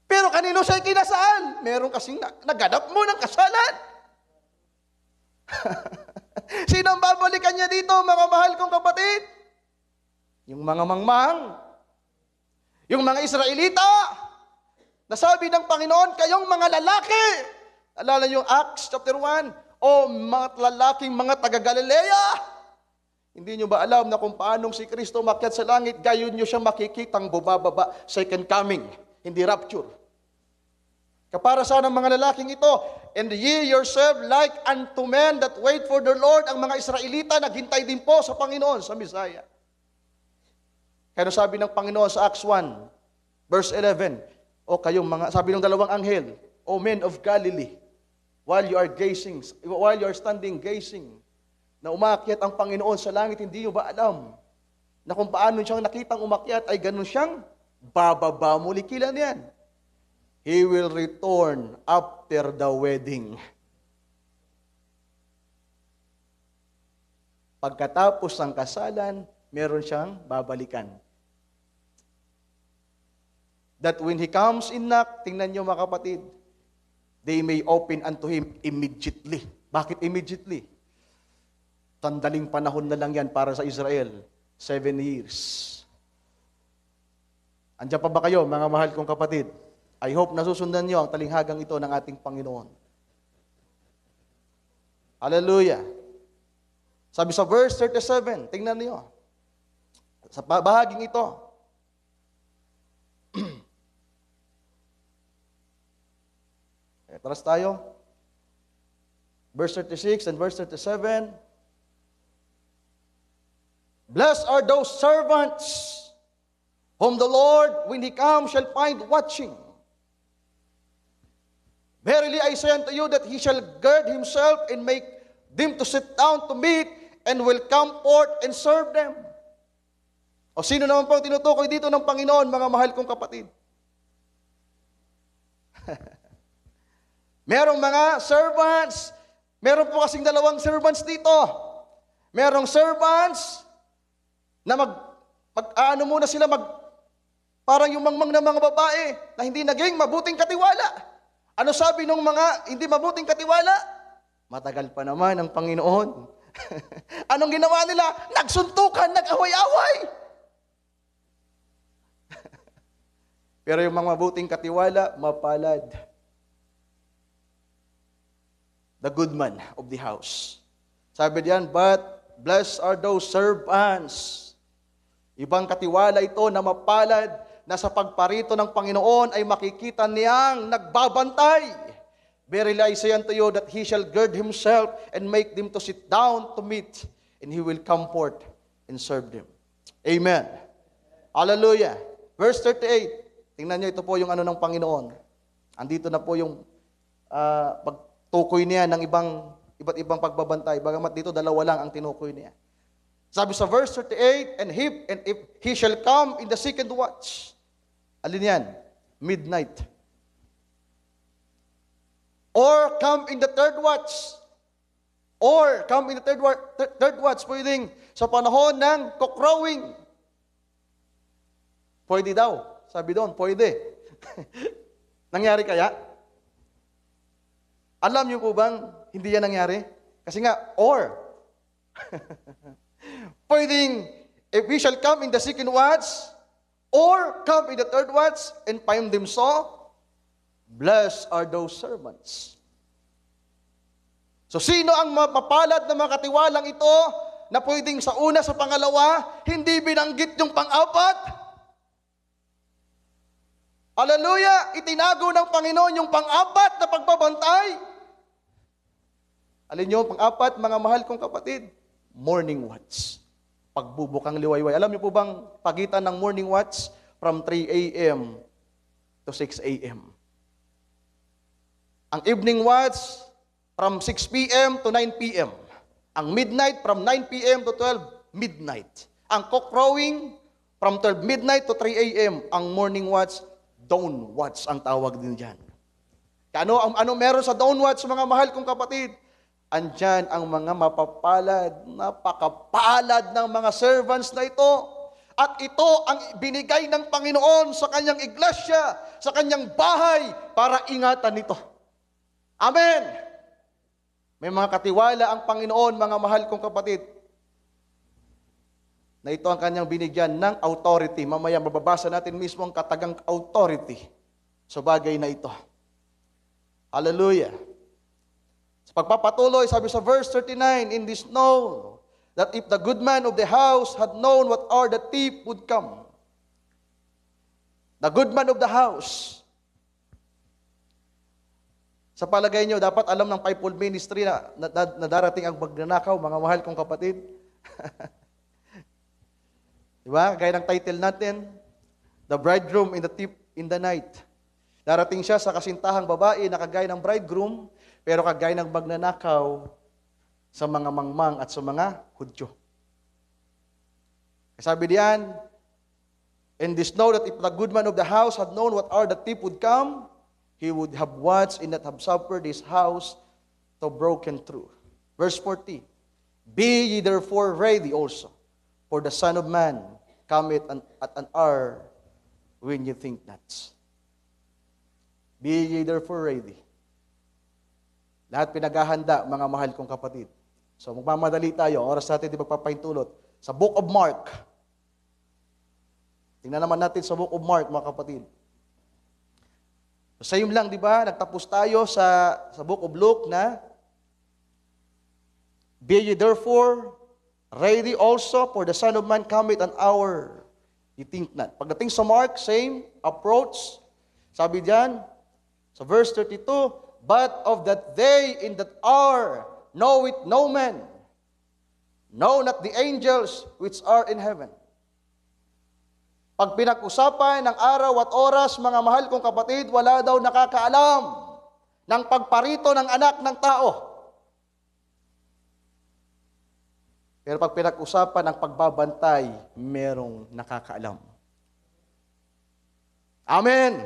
Pero kanino siya kinasal? Meron kasing naganap mo ng kasalan. Sino ang babalikan niya dito, mga mahal kong kapatid? Yung mga mangmang, yung mga Israelita, nasabi ng Panginoon, kayong mga lalaki. Alala niyo Acts chapter 1, "O mga lalaking mga taga-Galilea, hindi niyo ba alam na kung paanong si Kristo umakyat sa langit, gayon niyo siya makikitang bubababa, second coming, hindi rapture." Kapara saan ang mga lalaking ito? "And ye yourself like unto men that wait for the Lord." Ang mga Israelita naghintay din po sa Panginoon, sa Messiah. Kaya sabi ng Panginoon sa Acts 1, verse 11, "O kayong mga," sabi ng dalawang anghel, "O men of Galilee, while you are standing gazing, na umakyat ang Panginoon sa langit, hindi niyo ba alam na kung paano siyang nakitang umakyat ay ganun siyang bababa muli." Kailan yan? "He will return after the wedding." Pagkatapos ng kasalan, meron siyang babalikan. "That when He comes in knock," tingnan niyo mga kapatid, "they may open unto Him immediately." Bakit immediately? Sandaling panahon na lang yan para sa Israel. 7 years. Andiyan pa ba kayo, mga mahal kong kapatid? I hope nasusundan niyo ang talinghagang ito ng ating Panginoon. Hallelujah. Sabi sa verse 37, tingnan niyo. Sa bahaging ito, taras tayo. verse 36 and verse 37. Blessed are those servants whom the Lord, when He comes, shall find watching. Verily I say unto you that He shall gird Himself and make them to sit down to meat, and will come forth and serve them. O sino naman po ang tinutukoy dito ng Panginoon, mga mahal kong kapatid? Merong mga servants, meron po kasing dalawang servants dito. Merong servants na parang yung mangmang na mga babae na hindi naging mabuting katiwala. Ano sabi ng mga hindi mabuting katiwala? Matagal pa naman ang Panginoon. Anong ginawa nila? Nagsuntukan, nag-away-away. Pero yung mga mabuting katiwala, mapalad. The good man of the house. Sabi diyan, but blessed are those servants. Ibang katiwala ito na mapalad na sa pagparito ng Panginoon ay makikita niyang nagbabantay. Verily I say unto you that He shall gird Himself and make them to sit down to meat, and He will come forth and serve them. Amen. Hallelujah. Verse 38. Tingnan niyo, ito po yung ano ng Panginoon. Andito na po yung pagtukoy niya ng iba't ibang pagbabantay. Bagamat dito, dalawa lang ang tinukoy niya. Sabi sa verse 38, and if he shall come in the second watch. Alin yan? Midnight. Or come in the third watch. Or come in the third watch. Pwedeng sa panahon ng cock-crowing. Pwede daw. Sabi doon, pwede. Nangyari kaya? Alam niyo po bang hindi yan nangyari? Kasi nga, or. Pwedeng, if we shall come in the second watch, or come in the third watch, and find them so, blessed are those servants. So, sino ang mapapalad na mga katiwalang ito, na pwedeng sa una, sa pangalawa, hindi binanggit yung pang-apat? Hallelujah! Itinago ng Panginoon yung pang-apat na pagbabantay. Alin nyo, pang-apat, mga mahal kong kapatid? Morning watch. Pagbubukang liwayway. Alam niyo po bang pagitan ng morning watch from 3 a.m. to 6 a.m. Ang evening watch from 6 p.m. to 9 p.m. Ang midnight from 9 p.m. to 12 midnight. Ang cock-crowing from 12 midnight to 3 a.m. Ang morning watch, dawn watch ang tawag din dyan. Ano meron sa dawn watch, mga mahal kong kapatid? Andyan ang mga mapapalad, napakapalad ng mga servants na ito. At ito ang binigay ng Panginoon sa kanyang iglesia, sa kanyang bahay, para ingatan nito. Amen! May mga katiwala ang Panginoon, mga mahal kong kapatid, na ito ang kanyang binigyan ng authority. Mamaya mababasa natin mismo ang katagang authority sa bagay na ito. Hallelujah! Sa pagpapatuloy, sabi sa verse 39, in this know that if the good man of the house had known what hour the thief would come. The good man of the house. Sa palagay nyo, dapat alam ng fivefold ministry na darating ang magnanakaw, mga mahal kong kapatid. Diba? Gaya ng title natin, The Bridegroom and the Thief in the Night. Darating siya sa kasintahang babae na kagaya ng bridegroom, pero kagaya ng magnanakaw sa mga mangmang at sa mga Hudyo. Sabi diyan, and this know that if the good man of the house had known what hour the thief would come, he would have watched and not have suffered his house to broken through. Verse 40, be ye therefore ready also, for the Son of Man cometh at an hour when ye think not. Be ye therefore ready. Lahat pinaghahanda, mga mahal kong kapatid. So, magmamadali tayo. Oras natin di magpapahintulot. Sa Book of Mark. Tingnan naman natin sa Book of Mark, mga kapatid. So, same lang, di ba? Nagtapos tayo sa Book of Luke na be ye therefore ready also, for the Son of Man cometh an hour ye think not. Pagdating sa Mark, same approach. Sabi diyan, sa verse 32, but of that day in that hour know it no man, no not the angels which are in heaven. Pag pinag-usapan ng araw at oras, mga mahal kong kapatid, wala daw nakakaalam ng pagparito ng anak ng tao. Pero pag pinag-usapan ng pagbabantay, merong nakakaalam. Amen.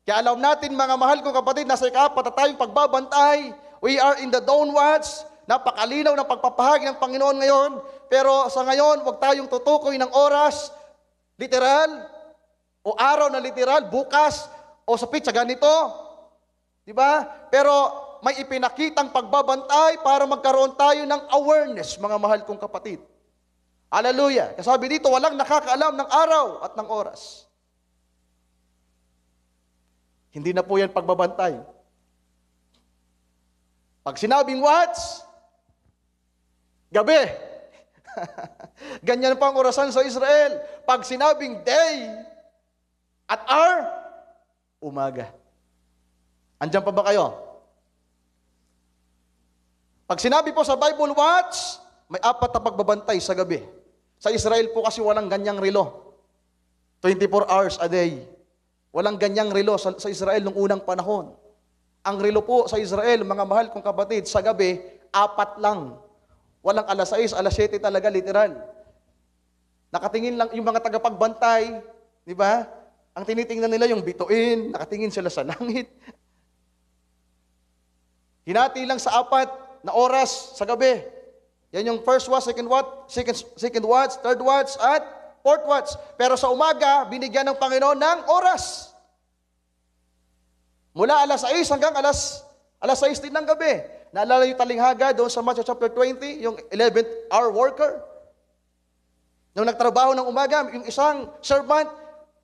Kaya alam natin, mga mahal kong kapatid, nasa ika-4 na tayong pagbabantay. We are in the dawn watch. Napakalinaw ng pagpapahagi ng Panginoon ngayon. Pero sa ngayon, huwag tayong tutukoy ng oras, literal, o araw na literal, bukas, o sa pitsa ganito. Diba? Pero may ipinakitang pagbabantay para magkaroon tayo ng awareness, mga mahal kong kapatid. Hallelujah. Kasabi dito, walang nakakaalam ng araw at ng oras. Hindi na po yan pagbabantay. Pag sinabing watch, gabi. Ganyan pa ang orasan sa Israel. Pag sinabing day at hour, umaga. Andiyan pa ba kayo? Pag sinabi po sa Bible watch, may 4 na pagbabantay sa gabi. Sa Israel po kasi walang ganyang relo. 24 hours a day. Walang ganyang relo sa Israel nung unang panahon. Ang relo po sa Israel, mga mahal kong kapatid, sa gabi, 4 lang. Walang alas 6, alas 7 talaga, literal. Nakatingin lang yung mga tagapagbantay, di ba? Ang tinitingnan nila yung bituin, nakatingin sila sa langit. Hinati lang sa 4 na oras sa gabi. Yan yung first watch, second watch, third watch, at fourth watch. Pero sa umaga, binigyan ng Panginoon ng oras. Mula alas 6 hanggang alas 6 din ng gabi. Naalala yung talinghaga doon sa Matthew chapter 20, yung 11th hour worker. Nung nagtrabaho ng umaga, yung isang servant,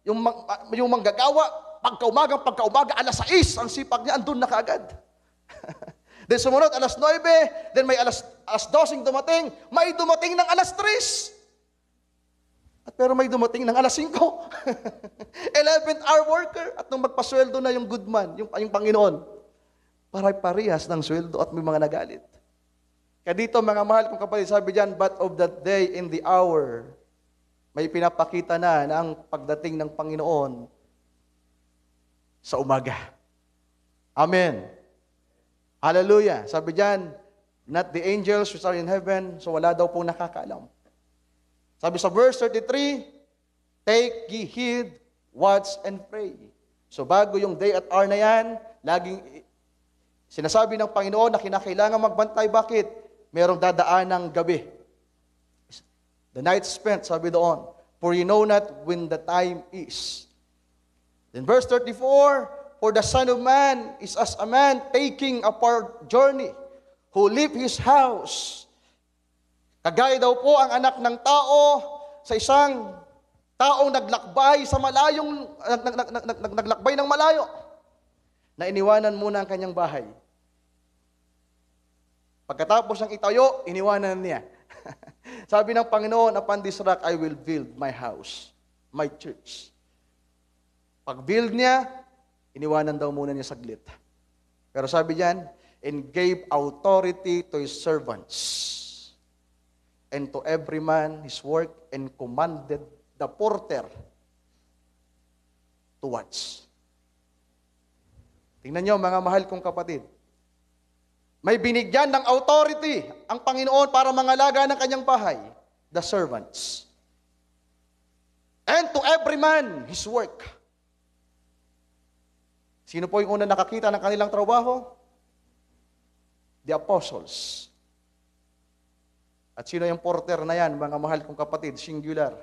yung manggagawa, pagka-umaga, alas 6, ang sipag niya, andun na kaagad. Then sumunod, alas 9, then may alas 12 dumating, may dumating ng alas 3. Pero may dumating ng alas 5. 11th hour worker. At nung magpasweldo na yung good man, yung Panginoon, parehas ng sweldo at may mga nagalit. Kaya dito, mga mahal kong kapatid, sabi diyan, but of that day in the hour, may pinapakita na ang pagdating ng Panginoon sa umaga. Amen. Hallelujah. Sabi diyan, not the angels which are in heaven, so wala daw po nakakaalam. Sabi sa verse 33, take ye heed, watch and pray. So bago yung day at hour na yan, laging sinasabi ng Panginoon na kinakailangan magbantay. Bakit? Merong dadaan ng gabi. The night spent, sabi doon, for you know not when the time is. Then verse 34, for the Son of Man is as a man taking a far journey, who leave his house. Kagaya daw po ang anak ng tao sa isang taong naglakbay sa malayong, naglakbay ng malayo, na iniwanan muna ang kanyang bahay. Pagkatapos ng itayo, iniwanan niya. Sabi ng Panginoon, upon this rock I will build my house, my church. Pag-build niya, iniwanan daw muna niya saglit. Pero sabi diyan, and gave authority to his servants, and to every man his work, and commanded the porter to watch. Tingnan niyo, mga mahal kong kapatid. May binigyan ng authority ang Panginoon para mangalaga ng kanyang bahay, the servants. And to every man his work. Sino po yung una nakakita ng kanilang trabaho? The apostles. At sino yung porter na yan, mga mahal kong kapatid? Singular.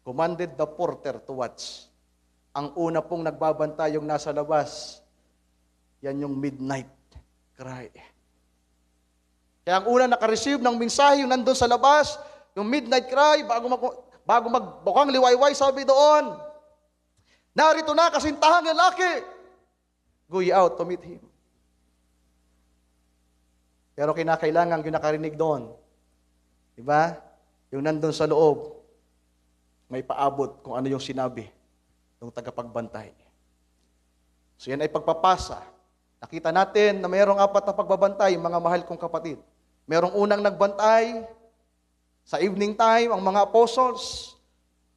Commanded the porter to watch. Ang una pong nagbabantay yung nasa labas, yan yung midnight cry. Kaya ang una nakareceive ng mensahe, yung nandun sa labas, yung midnight cry, bago magbukang liwayway, sabi doon, narito na kasintahang lalaki. Go ye out to meet him. Pero kinakailangan yung nakarinig doon. Diba? Yung nandun sa loob, may paabot kung ano yung sinabi ng tagapagbantay. So yan ay pagpapasa. Nakita natin na mayroong 4 na pagbabantay, mga mahal kong kapatid. Mayroong unang nagbantay sa evening time, ang mga apostles.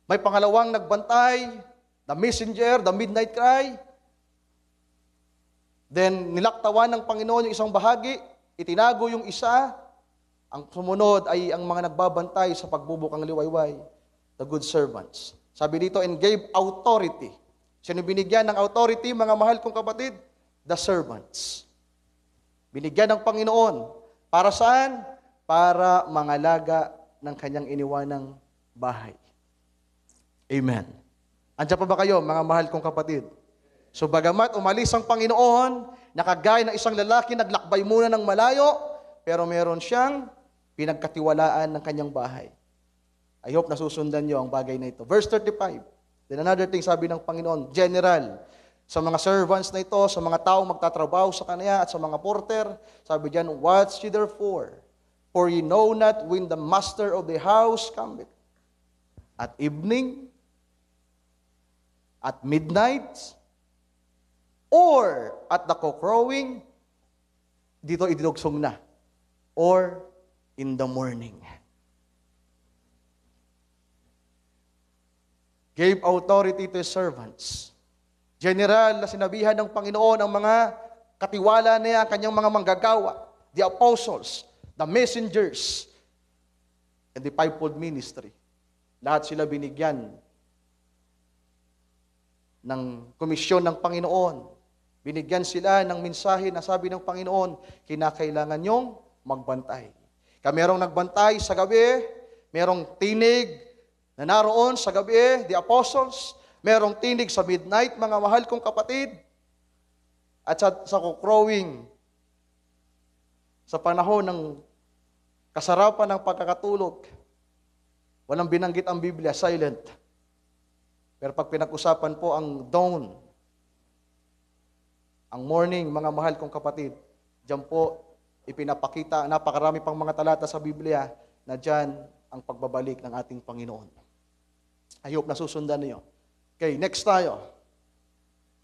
May pangalawang nagbantay, the messenger, the midnight cry. Then nilaktawan ng Panginoon yung isang bahagi, itinago yung isa. Ang sumunod ay ang mga nagbabantay sa pagbubukang liwayway, the good servants. Sabi dito, and gave authority. Sino binigyan ng authority, mga mahal kong kapatid? The servants. Binigyan ng Panginoon. Para saan? Para mangalaga ng kanyang iniwanang bahay. Amen. Andiyan pa ba kayo, mga mahal kong kapatid? So bagamat umalis ang Panginoon, nakagaya ng isang lalaki, naglakbay muna ng malayo, pero meron siyang pinagkatiwalaan ng kanyang bahay. I hope nasusundan niyo ang bagay na ito. Verse 35. Then another thing, sabi ng Panginoon, general, sa mga servants na ito, sa mga taong magtatrabaho sa kanya at sa mga porter, sabi diyan, watch ye therefore, for ye know not when the master of the house cometh. At evening, at midnight, or at the cock-crowing, dito idinugsong na, or in the morning. Gave authority to his servants. General na sinabihan ng Panginoon ang mga katiwala niya, kanyang mga manggagawa, the apostles, the messengers, and the fivefold ministry. Lahat sila binigyan ng komisyon ng Panginoon. Binigyan sila ng mensahe na sabi ng Panginoon, kinakailangan nyong magbantay. Kaya merong nagbantay sa gabi, merong tinig na naroon sa gabi, the apostles, merong tinig sa midnight, mga mahal kong kapatid, at sa crowing, sa panahon ng kasarapan ng pagkakatulog, walang binanggit ang Biblia, silent. Pero pag pinag-usapan po ang dawn, ang morning, mga mahal kong kapatid, diyan po ipinapakita, napakarami pang mga talata sa Biblia na diyan ang pagbabalik ng ating Panginoon. I hope nasusundan niyo. Okay, next tayo.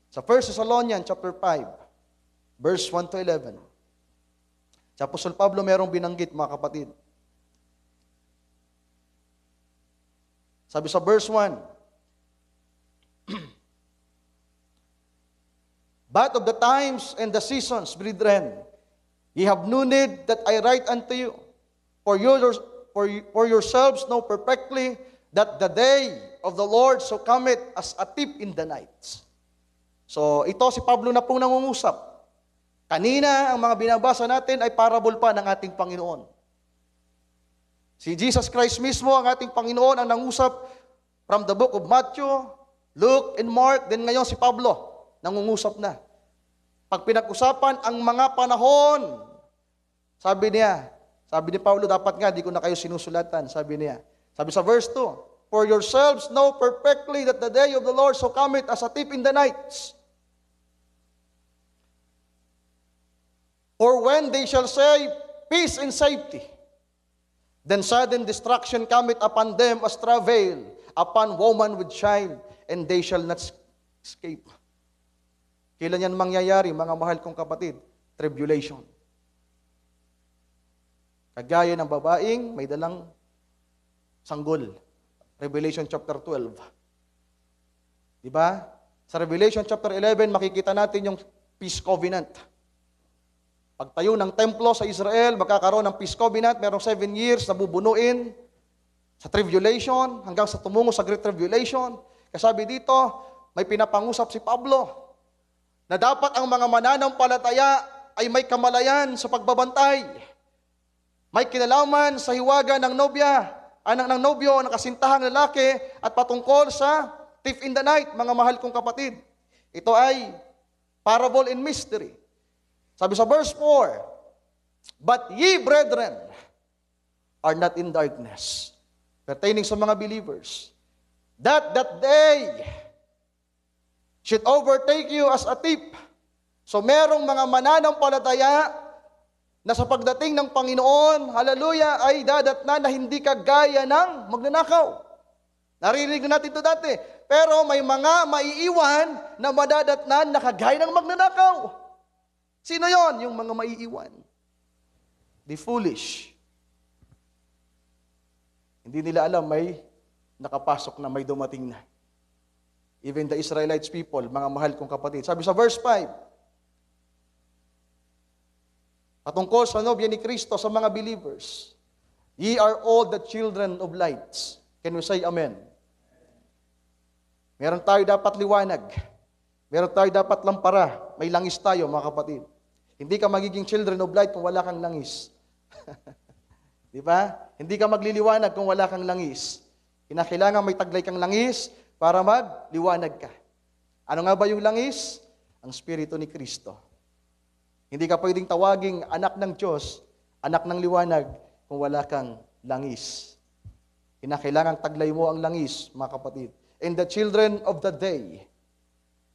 Sa 1 Thessalonians chapter 5, verse 1 to 11. Sa Apostol Pablo merong binanggit, mga kapatid. Sabi sa verse 1, but of the times and the seasons, brethren, ye have no need that I write unto you, for yourselves know perfectly that the day of the Lord so cometh as a thief in the night. So, ito si Pablo na pong nangungusap. Kanina, ang mga binabasa natin ay parable pa ng ating Panginoon. Si Jesus Christ mismo, ang ating Panginoon, ang nangusap from the book of Matthew, Luke, and Mark. Then ngayon si Pablo, nangungusap na. Pag pinag-usapan ang mga panahon, sabi ni Pablo, dapat nga, di ko na kayo sinusulatan, sabi niya. Sabi sa verse 2, for yourselves know perfectly that the day of the Lord so cometh as a thief in the night. For when they shall say, peace and safety, then sudden destruction cometh upon them as travail upon woman with child, and they shall not escape. Kailan yan mangyayari, mga mahal kong kapatid? Tribulation. Kagaya ng babaeng may dalang sanggol. Revelation chapter 12. Diba? Sa Revelation chapter 11, makikita natin yung peace covenant. Pagtayo ng templo sa Israel, magkakaroon ng peace covenant, merong 7 years na bubunuin sa tribulation, hanggang sa tumungo sa Great Tribulation. Kasabi dito, may pinapangusap si Pablo, na dapat ang mga mananampalataya ay may kamalayan sa pagbabantay. May kinalaman sa hiwaga ng nobya, anak ng nobyo, ng kasintahang lalaki, at patungkol sa thief in the night, mga mahal kong kapatid. Ito ay parable in mystery. Sabi sa verse 4, but ye, brethren, are not in darkness, pertaining sa mga believers, that day should overtake you as a thief. So merong mga mananampalataya na sa pagdating ng Panginoon, hallelujah, ay dadatnan na hindi kagaya ng magnanakaw. Naririnig na natin ito dati. Pero may mga maiiwan na madadatnan na kagaya ng magnanakaw. Sino yon? Yung mga maiiwan. The foolish. Hindi nila alam may nakapasok na, may dumating na. Even the Israelites people, mga mahal kong kapatid. Sabi sa verse 5, patungkol sa nobya ni Kristo sa mga believers, ye are all the children of lights. Can we say amen? Meron tayo dapat liwanag. Meron tayo dapat lampara. May langis tayo, mga kapatid. Hindi ka magiging children of light kung wala kang langis. Di ba? Hindi ka magliliwanag kung wala kang langis. Kinakailangan may taglay kang langis para magliwanag ka. Ano nga ba yung langis? Ang Espiritu ni Kristo. Hindi ka pwedeng tawaging anak ng Diyos, anak ng liwanag, kung wala kang langis. Kinakailangan taglay mo ang langis, mga kapatid. And the children of the day,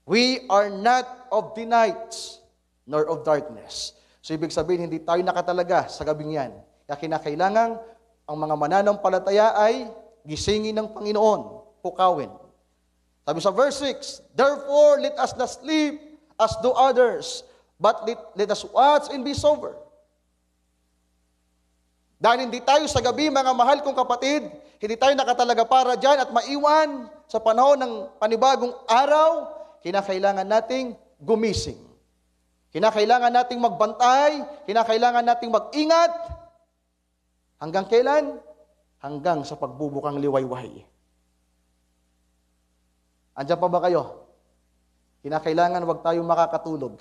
we are not of the nights, nor of darkness. So ibig sabihin, hindi tayo nakatalaga sa gabing yan. Kaya kinakailangan ang mga mananampalataya ay gisingin ng Panginoon, pukawin. Sabi sa verse 6, therefore let us not sleep as do others, but let us watch and be sober. Dahil hindi tayo sa gabi, mga mahal kong kapatid, hindi tayo nakatalaga para dyan at maiwan sa panahon ng panibagong araw, kinakailangan nating gumising. Kinakailangan nating magbantay, kinakailangan nating mag-ingat. Hanggang kailan? Hanggang sa pagbubukang liwayway. Andiyan pa ba kayo? Kinakailangan wag tayong makakatulog.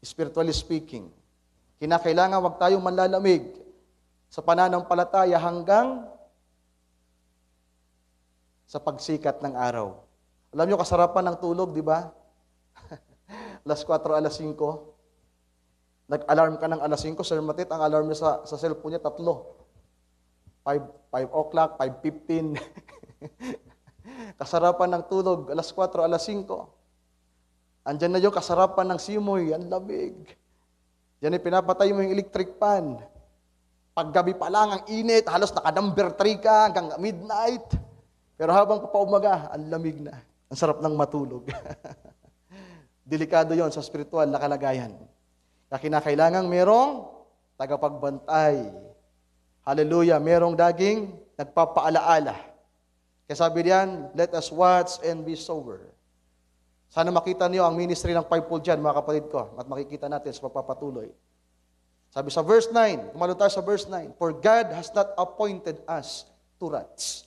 Spiritually speaking. Kinakailangan wag tayong manlalamig sa pananampalataya hanggang sa pagsikat ng araw. Alam niyo, kasarapan ng tulog, di ba? Alas 4, alas 5. Nag-alarm ka ng alas 5, Sir Matit, ang alarm niya sa cellphone niya, 3. 5 o'clock, 5:15. Kasarapan ng tulog, alas 4, alas 5. Andyan na yung kasarapan ng simoy, ang lamig. Yan ay pinapatay mo yung electric fan. Paggabi pa lang, ang init, halos naka-number 3 ka hanggang midnight. Pero habang papaumaga, ang lamig na. Ang sarap ng matulog. Delikado yon sa spiritual na kalagayan. Kaya kinakailangan merong tagapagbantay. Hallelujah, merong daging nagpapaalaala. Kaya sabi diyan, let us watch and be sober. Sana makita niyo ang ministry ng fivefold dyan, mga kapatid ko, at makikita natin sa pagpapatuloy. Sabi sa verse 9, kumalo tayo sa verse 9, for God has not appointed us to rats.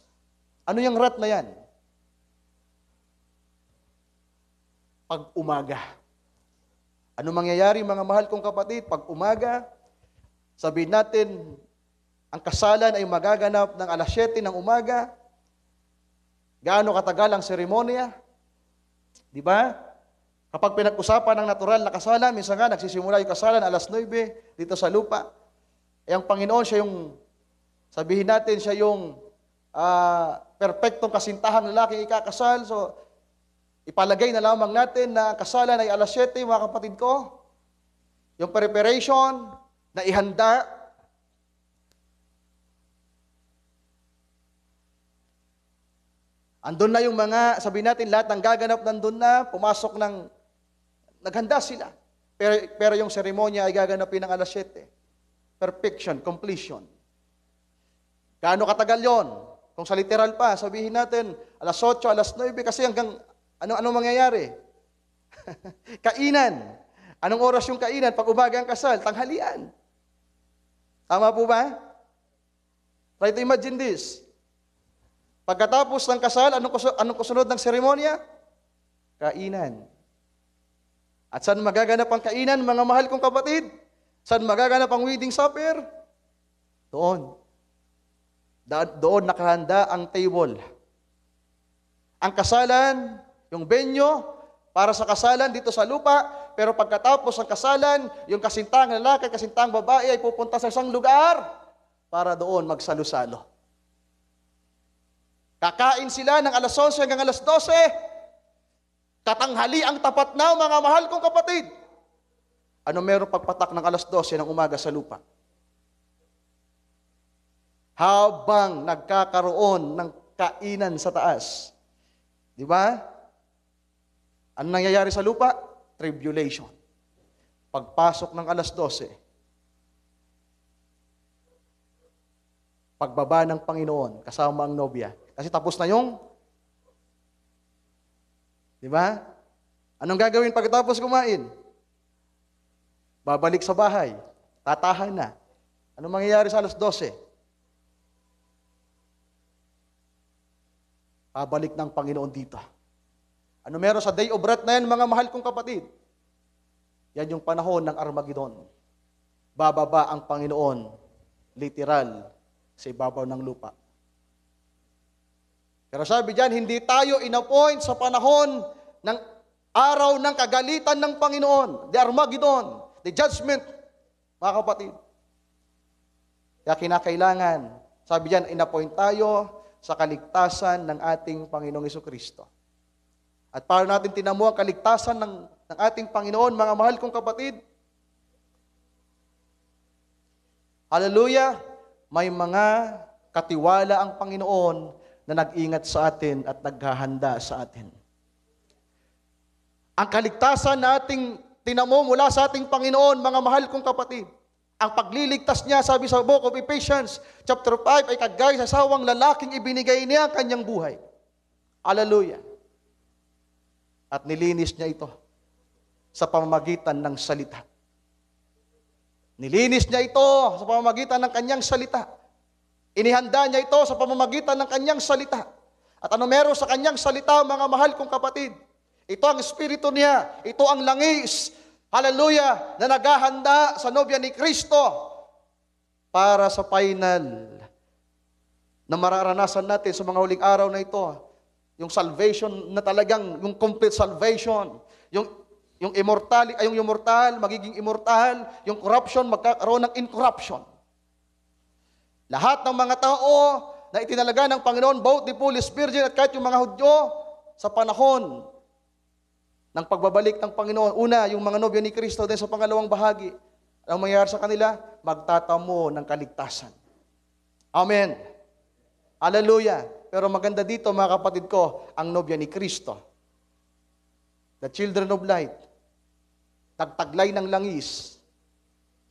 Ano yung rat na yan? Pag umaga. Ano mangyayari, mga mahal kong kapatid? Pag umaga, sabihin natin, ang kasalan ay magaganap ng alas 7 ng umaga. Gaano katagal ang seremonya? Di ba? Kapag pinag-usapan ng natural na kasalan, minsan nga nagsisimula yung kasalan alas 9 dito sa lupa. Eh ang Panginoon, siya yung, sabihin natin, siya yung perpektong kasintahan lalaki ikakasal. So, ipalagay na lamang natin na kasalan ay alas 7, mga kapatid ko. Yung preparation, na ihanda. Andun na yung mga, sabihin natin, lahat ng gaganap nandun na, pumasok ng, naghanda sila. Pero yung seremonya ay gaganapin ng alas 7. Perfection, completion. Gaano katagal yon? Kung sa literal pa, sabihin natin, alas 8, alas 9, kasi hanggang, ano mangyayari? Kainan. Anong oras yung kainan? Pag umaga ang kasal, tanghalian. Tama po ba? Try to imagine this. Pagkatapos ng kasal, anong kusunod ng seremonya? Kainan. At saan magaganap ang kainan, mga mahal kong kapatid? Saan magaganap ang wedding supper? Doon. Doon nakahanda ang table. Ang kasalan, yung venue, para sa kasalan dito sa lupa, pero pagkatapos ng kasalan, yung kasintang lalaki, kasintang babae ay pupunta sa isang lugar para doon magsalo-salo. Kakain sila ng alas 11 hanggang alas 12. Tatanghali ang tapat na, mga mahal kong kapatid. Ano meron pagpatak ng alas 12 ng umaga sa lupa? Habang nagkakaroon ng kainan sa taas. Di ba? Ano nangyayari sa lupa? Tribulation. Pagpasok ng alas 12, pagbaba ng Panginoon kasama ang nobya. Kasi tapos na yung, di ba? Anong gagawin pagkatapos kumain? Babalik sa bahay. Tatahan na. Anong mangyayari sa alas 12? Pabalik ng Panginoon dito. Ano meron sa day of wrath na yan, mga mahal kong kapatid? Yan yung panahon ng Armageddon. Bababa ang Panginoon, literal, sa ibabaw ng lupa. Pero sabi diyan, hindi tayo inappoint sa panahon ng araw ng kagalitan ng Panginoon, the Armageddon, the judgment, mga kapatid. Kaya kinakailangan, sabi diyan, inappoint tayo sa kaligtasan ng ating Panginoong Jesucristo. At paano natin tinamo ang kaligtasan ng ating Panginoon, mga mahal kong kapatid? Hallelujah! May mga katiwala ang Panginoon na nag-ingat sa atin at naghahanda sa atin. Ang kaligtasan na ating tinamo mula sa ating Panginoon, mga mahal kong kapatid, ang pagliligtas niya, sabi sa Book of Ephesians, chapter 5, ay kagaya sa asawang lalaking ibinigay niya ang kanyang buhay. Hallelujah! At nilinis niya ito sa pamamagitan ng salita. Nilinis niya ito sa pamamagitan ng kanyang salita. Inihanda niya ito sa pamamagitan ng kanyang salita. At ano meron sa kanyang salita, mga mahal kong kapatid? Ito ang espiritu niya. Ito ang langis. Hallelujah! Na naghahanda sa nobya ni Kristo para sa final na mararanasan natin sa mga huling araw na ito. Yung salvation na talagang, yung complete salvation. Yung immortal, magiging immortal. Yung corruption, magkakaroon ng incorruption. Lahat ng mga tao na itinalaga ng Panginoon, both the foolish virgin at kahit yung mga Hudyo, sa panahon ng pagbabalik ng Panginoon. Una, yung mga nobya ni Kristo, din sa pangalawang bahagi. Ang mangyayari sa kanila, magtatamo ng kaligtasan. Amen. Hallelujah. Pero maganda dito, mga kapatid ko, ang nobya ni Kristo. The children of light. Nagtaglay ng langis.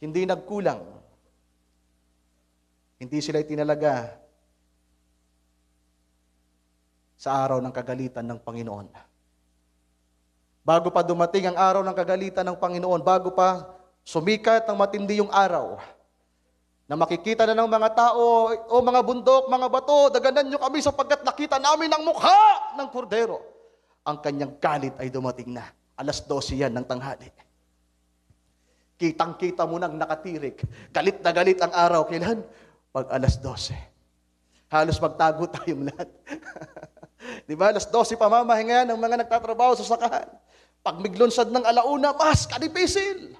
Hindi nagkulang. Hindi sila itinalaga sa araw ng kagalitan ng Panginoon. Bago pa dumating ang araw ng kagalitan ng Panginoon, bago pa sumikat ng matindi yung araw, na makikita na ng mga tao, o mga bundok, mga bato, daganan nyo kami sapagkat nakita namin ang mukha ng kordero. Ang kanyang galit ay dumating na. Alas 12 yan ng tanghali. Kitang-kita mo nang nakatirik. Galit na galit ang araw. Kailan? Pag alas 12. Halos magtago tayong lahat. Di ba? Alas 12 pamamahinga ng mga nagtatrabaho sa sakahan. Pag miglunsad ng alauna, mas kadipisil.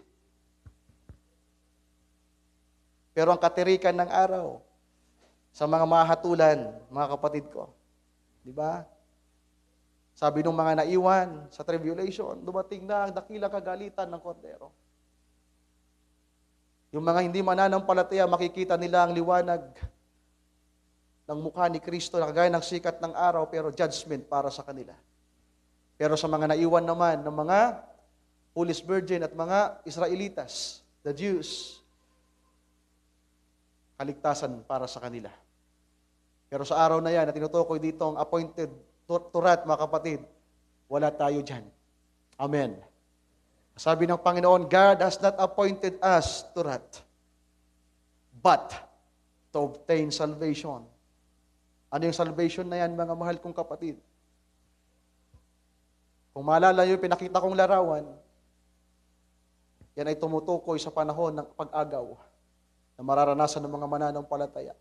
Pero ang katirikan ng araw, sa mga mahatulan, mga kapatid ko, di ba? Sabi ng mga naiwan sa tribulation, dumating na ang dakilang kagalitan ng kordero. Yung mga hindi mananampalataya, makikita nila ang liwanag ng mukha ni Kristo na kagaya ng sikat ng araw, pero judgment para sa kanila. Pero sa mga naiwan naman ng mga Holy Virgin at mga Israelitas, the Jews, kaligtasan para sa kanila. Pero sa araw na yan, na tinutukoy dito ang appointed to wrath, mga kapatid, wala tayo dyan. Amen. Sabi ng Panginoon, God has not appointed us to wrath, but to obtain salvation. Ano yung salvation na yan, mga mahal kong kapatid? Kung maalala yung pinakita kong larawan, yan ay tumutukoy sa panahon ng pag-agaw na mararanasan ng mga mananampalataya.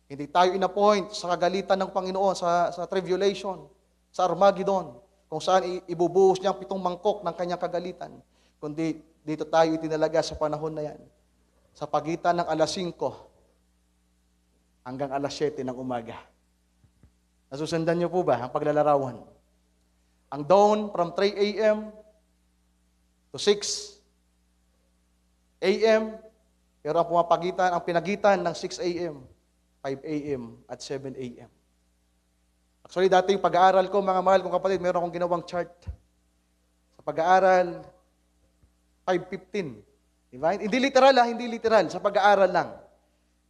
Hindi tayo inappoint sa kagalitan ng Panginoon, sa tribulation, sa Armageddon, kung saan ibubuhos niya ang 7 mangkok ng kanyang kagalitan. Kundi dito tayo itinalaga sa panahon na yan, sa pagitan ng alas 5 hanggang alas 7 ng umaga. Nasusundan niyo po ba ang paglalarawan? Ang dawn from 3 a.m. to 6 a.m. Pero ang pinagitan ng 6 a.m., 5 a.m. at 7 a.m. Actually, dati yung pag-aaral ko, mga mahal kong kapatid, meron akong ginawang chart. Sa pag-aaral, 5:15. Diba? Hindi literal hindi literal. Sa pag-aaral lang.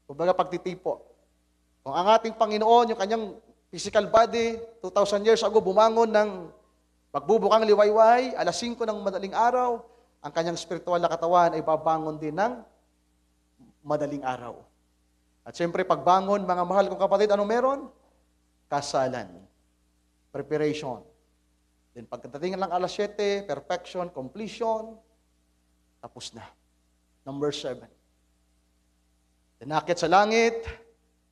Kumbaga pagtitipo. Kung ang ating Panginoon, yung kanyang physical body, 2,000 years ago, bumangon ng pagbubukang liwayway, alas 5 ng madaling araw, ang kanyang spiritual na katawan ay babangon din ng madaling araw. At siyempre, pagbangon, mga mahal kong kapatid, ano meron? Kasalan. Preparation. Then pagdating lang alas 7, perfection, completion, tapos na. Number 7. Then akit sa langit,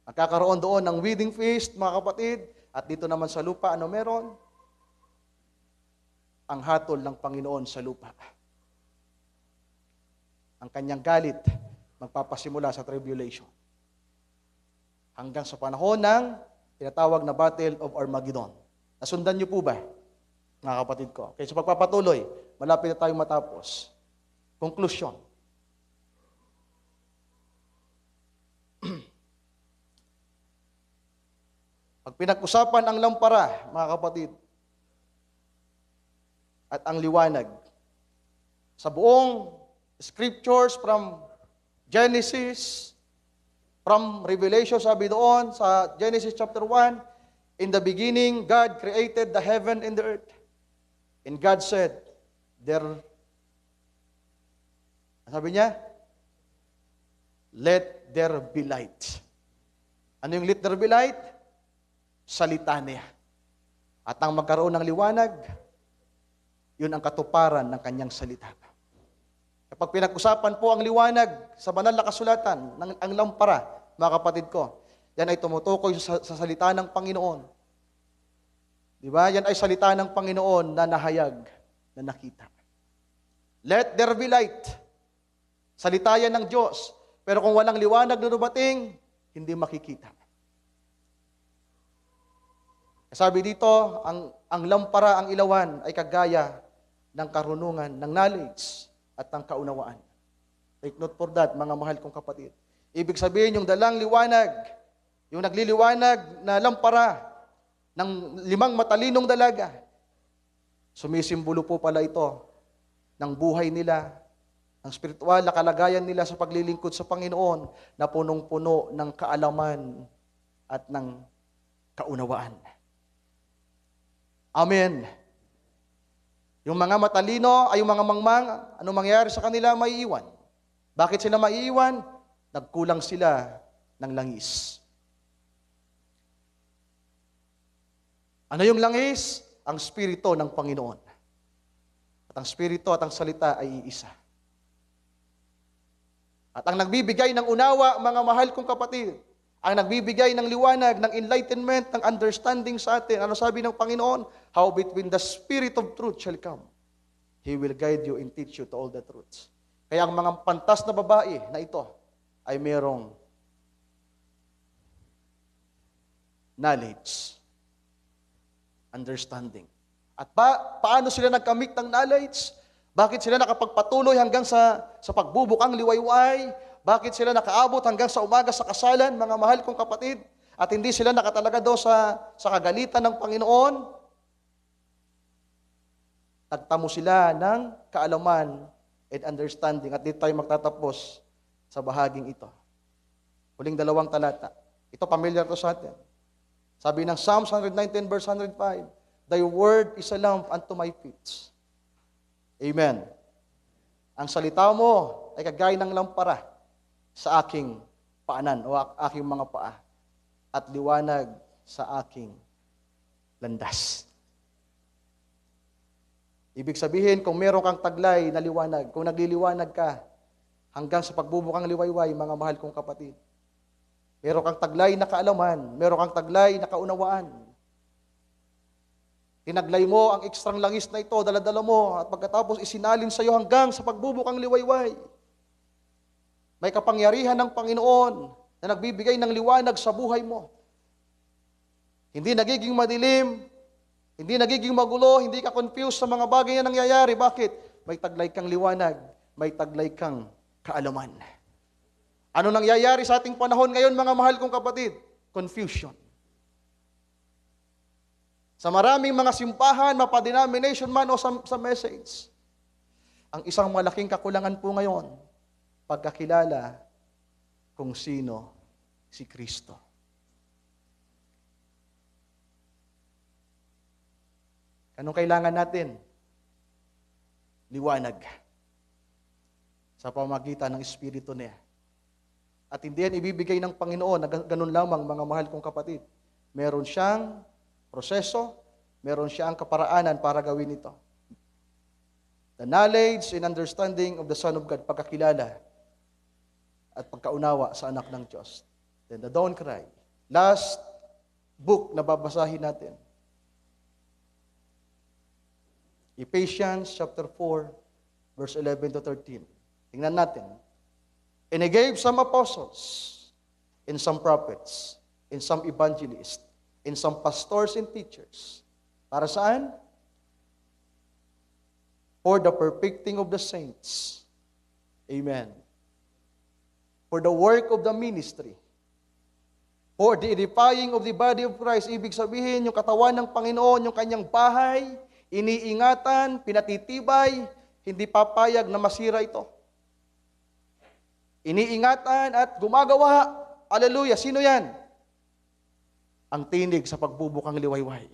magkakaroon doon ng wedding feast, mga kapatid, at dito naman sa lupa, ano meron? Ang hatol ng Panginoon sa lupa. Ang kanyang galit, magpapasimula sa tribulation. Hanggang sa panahon ng tinatawag na Battle of Armageddon. Nasundan niyo po ba, mga kapatid ko? Okay, sa pagpapatuloy, malapit na tayong matapos. Conclusion. Pag pinag-usapan ang lampara, mga kapatid, at ang liwanag, sa buong scriptures from Genesis, from Revelation, sabi doon sa Genesis chapter 1, in the beginning, God created the heaven and the earth. And God said, sabi niya, let there be light. Ano yung let there be light? Salita niya. At ang magkaroon ng liwanag, yun ang katuparan ng kanyang salita. Kapag pinag-usapan po ang liwanag sa banal na kasulatan, ang lampara, mga kapatid ko, yan ay tumutukoy sa salita ng Panginoon. Di ba? Yan ay salita ng Panginoon na nahayag, na nakita. Let there be light. Salita yan ng Diyos. Pero kung walang liwanag na dumating, hindi makikita. Sabi dito, ang lampara, ang ilawan, ay kagaya ng karunungan, ng knowledge, at ng kaunawaan. Take note for that, mga mahal kong kapatid. Ibig sabihin, yung dalang liwanag, yung nagliliwanag na lampara ng 5 matalinong dalaga, sumisimbolo po pala ito ng buhay nila, ng spiritual na kalagayan nila sa paglilingkod sa Panginoon na punong-puno ng kaalaman at ng kaunawaan. Amen. Yung mga matalino ay yung mga mangmang, ano mangyayari sa kanila? Maiiwan. Bakit sila maiiwan? Nagkulang sila ng langis. Ano yung langis? Ang Espiritu ng Panginoon. At ang Espiritu at ang salita ay iisa. At ang nagbibigay ng unawa, mga mahal kong kapatid, ang nagbibigay ng liwanag, ng enlightenment, ng understanding sa atin. Ano sabi ng Panginoon? How between the Spirit of truth shall come. He will guide you and teach you to all the truths. Kaya ang mga pantas na babae na ito ay merong knowledge, understanding. At paano sila nagkamit ng knowledge? Bakit sila nakapagpatuloy hanggang sa pagbubukang liwayway? Bakit sila nakaabot hanggang sa umaga sa kasalan, mga mahal kong kapatid? At hindi sila nakatalaga daw sa kagalitan ng Panginoon? Nagtamo sila ng kaalaman and understanding. At dito tayo magtatapos sa bahaging ito. Huling 2 talata. Ito familiar to sa atin. Sabi ng Psalms 119 verse 105, Thy word is a lamp unto my feet. Amen. Ang salita mo ay kagaya ng lampara sa aking paanan o aking mga paa at liwanag sa aking landas. Ibig sabihin, kung meron kang taglay na liwanag, kung nagliliwanag ka hanggang sa pagbubukang liwayway, mga mahal kong kapatid, meron kang taglay na kaalaman, meron kang taglay na kaunawaan. Tinaglay mo ang ekstrang langis na ito, daladala mo, at pagkatapos isinalin sa iyo hanggang sa pagbubukang liwayway. May kapangyarihan ng Panginoon na nagbibigay ng liwanag sa buhay mo. Hindi nagiging madilim, hindi nagiging magulo, hindi ka confused sa mga bagay na nangyayari. Bakit? May taglay kang liwanag, may taglay kang kaalaman. Ano nangyayari sa ating panahon ngayon, mga mahal kong kapatid? Confusion. Sa maraming mga simbahan, mapa-denomination man o sa message, ang isang malaking kakulangan po ngayon, pagkakilala kung sino si Kristo. Anong kailangan natin? Liwanag. Sa pamagitan ng Espiritu niya. At hindi yan ibibigay ng Panginoon na ganun lamang, mga mahal kong kapatid. Meron siyang proseso, meron siyang kaparaanan para gawin ito. The knowledge and understanding of the Son of God, pagkakilala at pagkaunawa sa anak ng Diyos. Then the dawn cry. Last book na babasahin natin. Ephesians chapter 4, verse 11 to 13. Tingnan natin. And He gave some apostles, and some prophets, and some evangelists, and some pastors and teachers. Para saan? For the perfecting of the saints. Amen. For the work of the ministry. For the edifying of the body of Christ. Ibig sabihin, yung katawan ng Panginoon, yung kanyang bahay, iniingatan, pinatitibay, hindi papayag na masira ito. Iniingatan at gumagawa. Hallelujah. Sino yan? Ang tinig sa pagbubukang liwayway.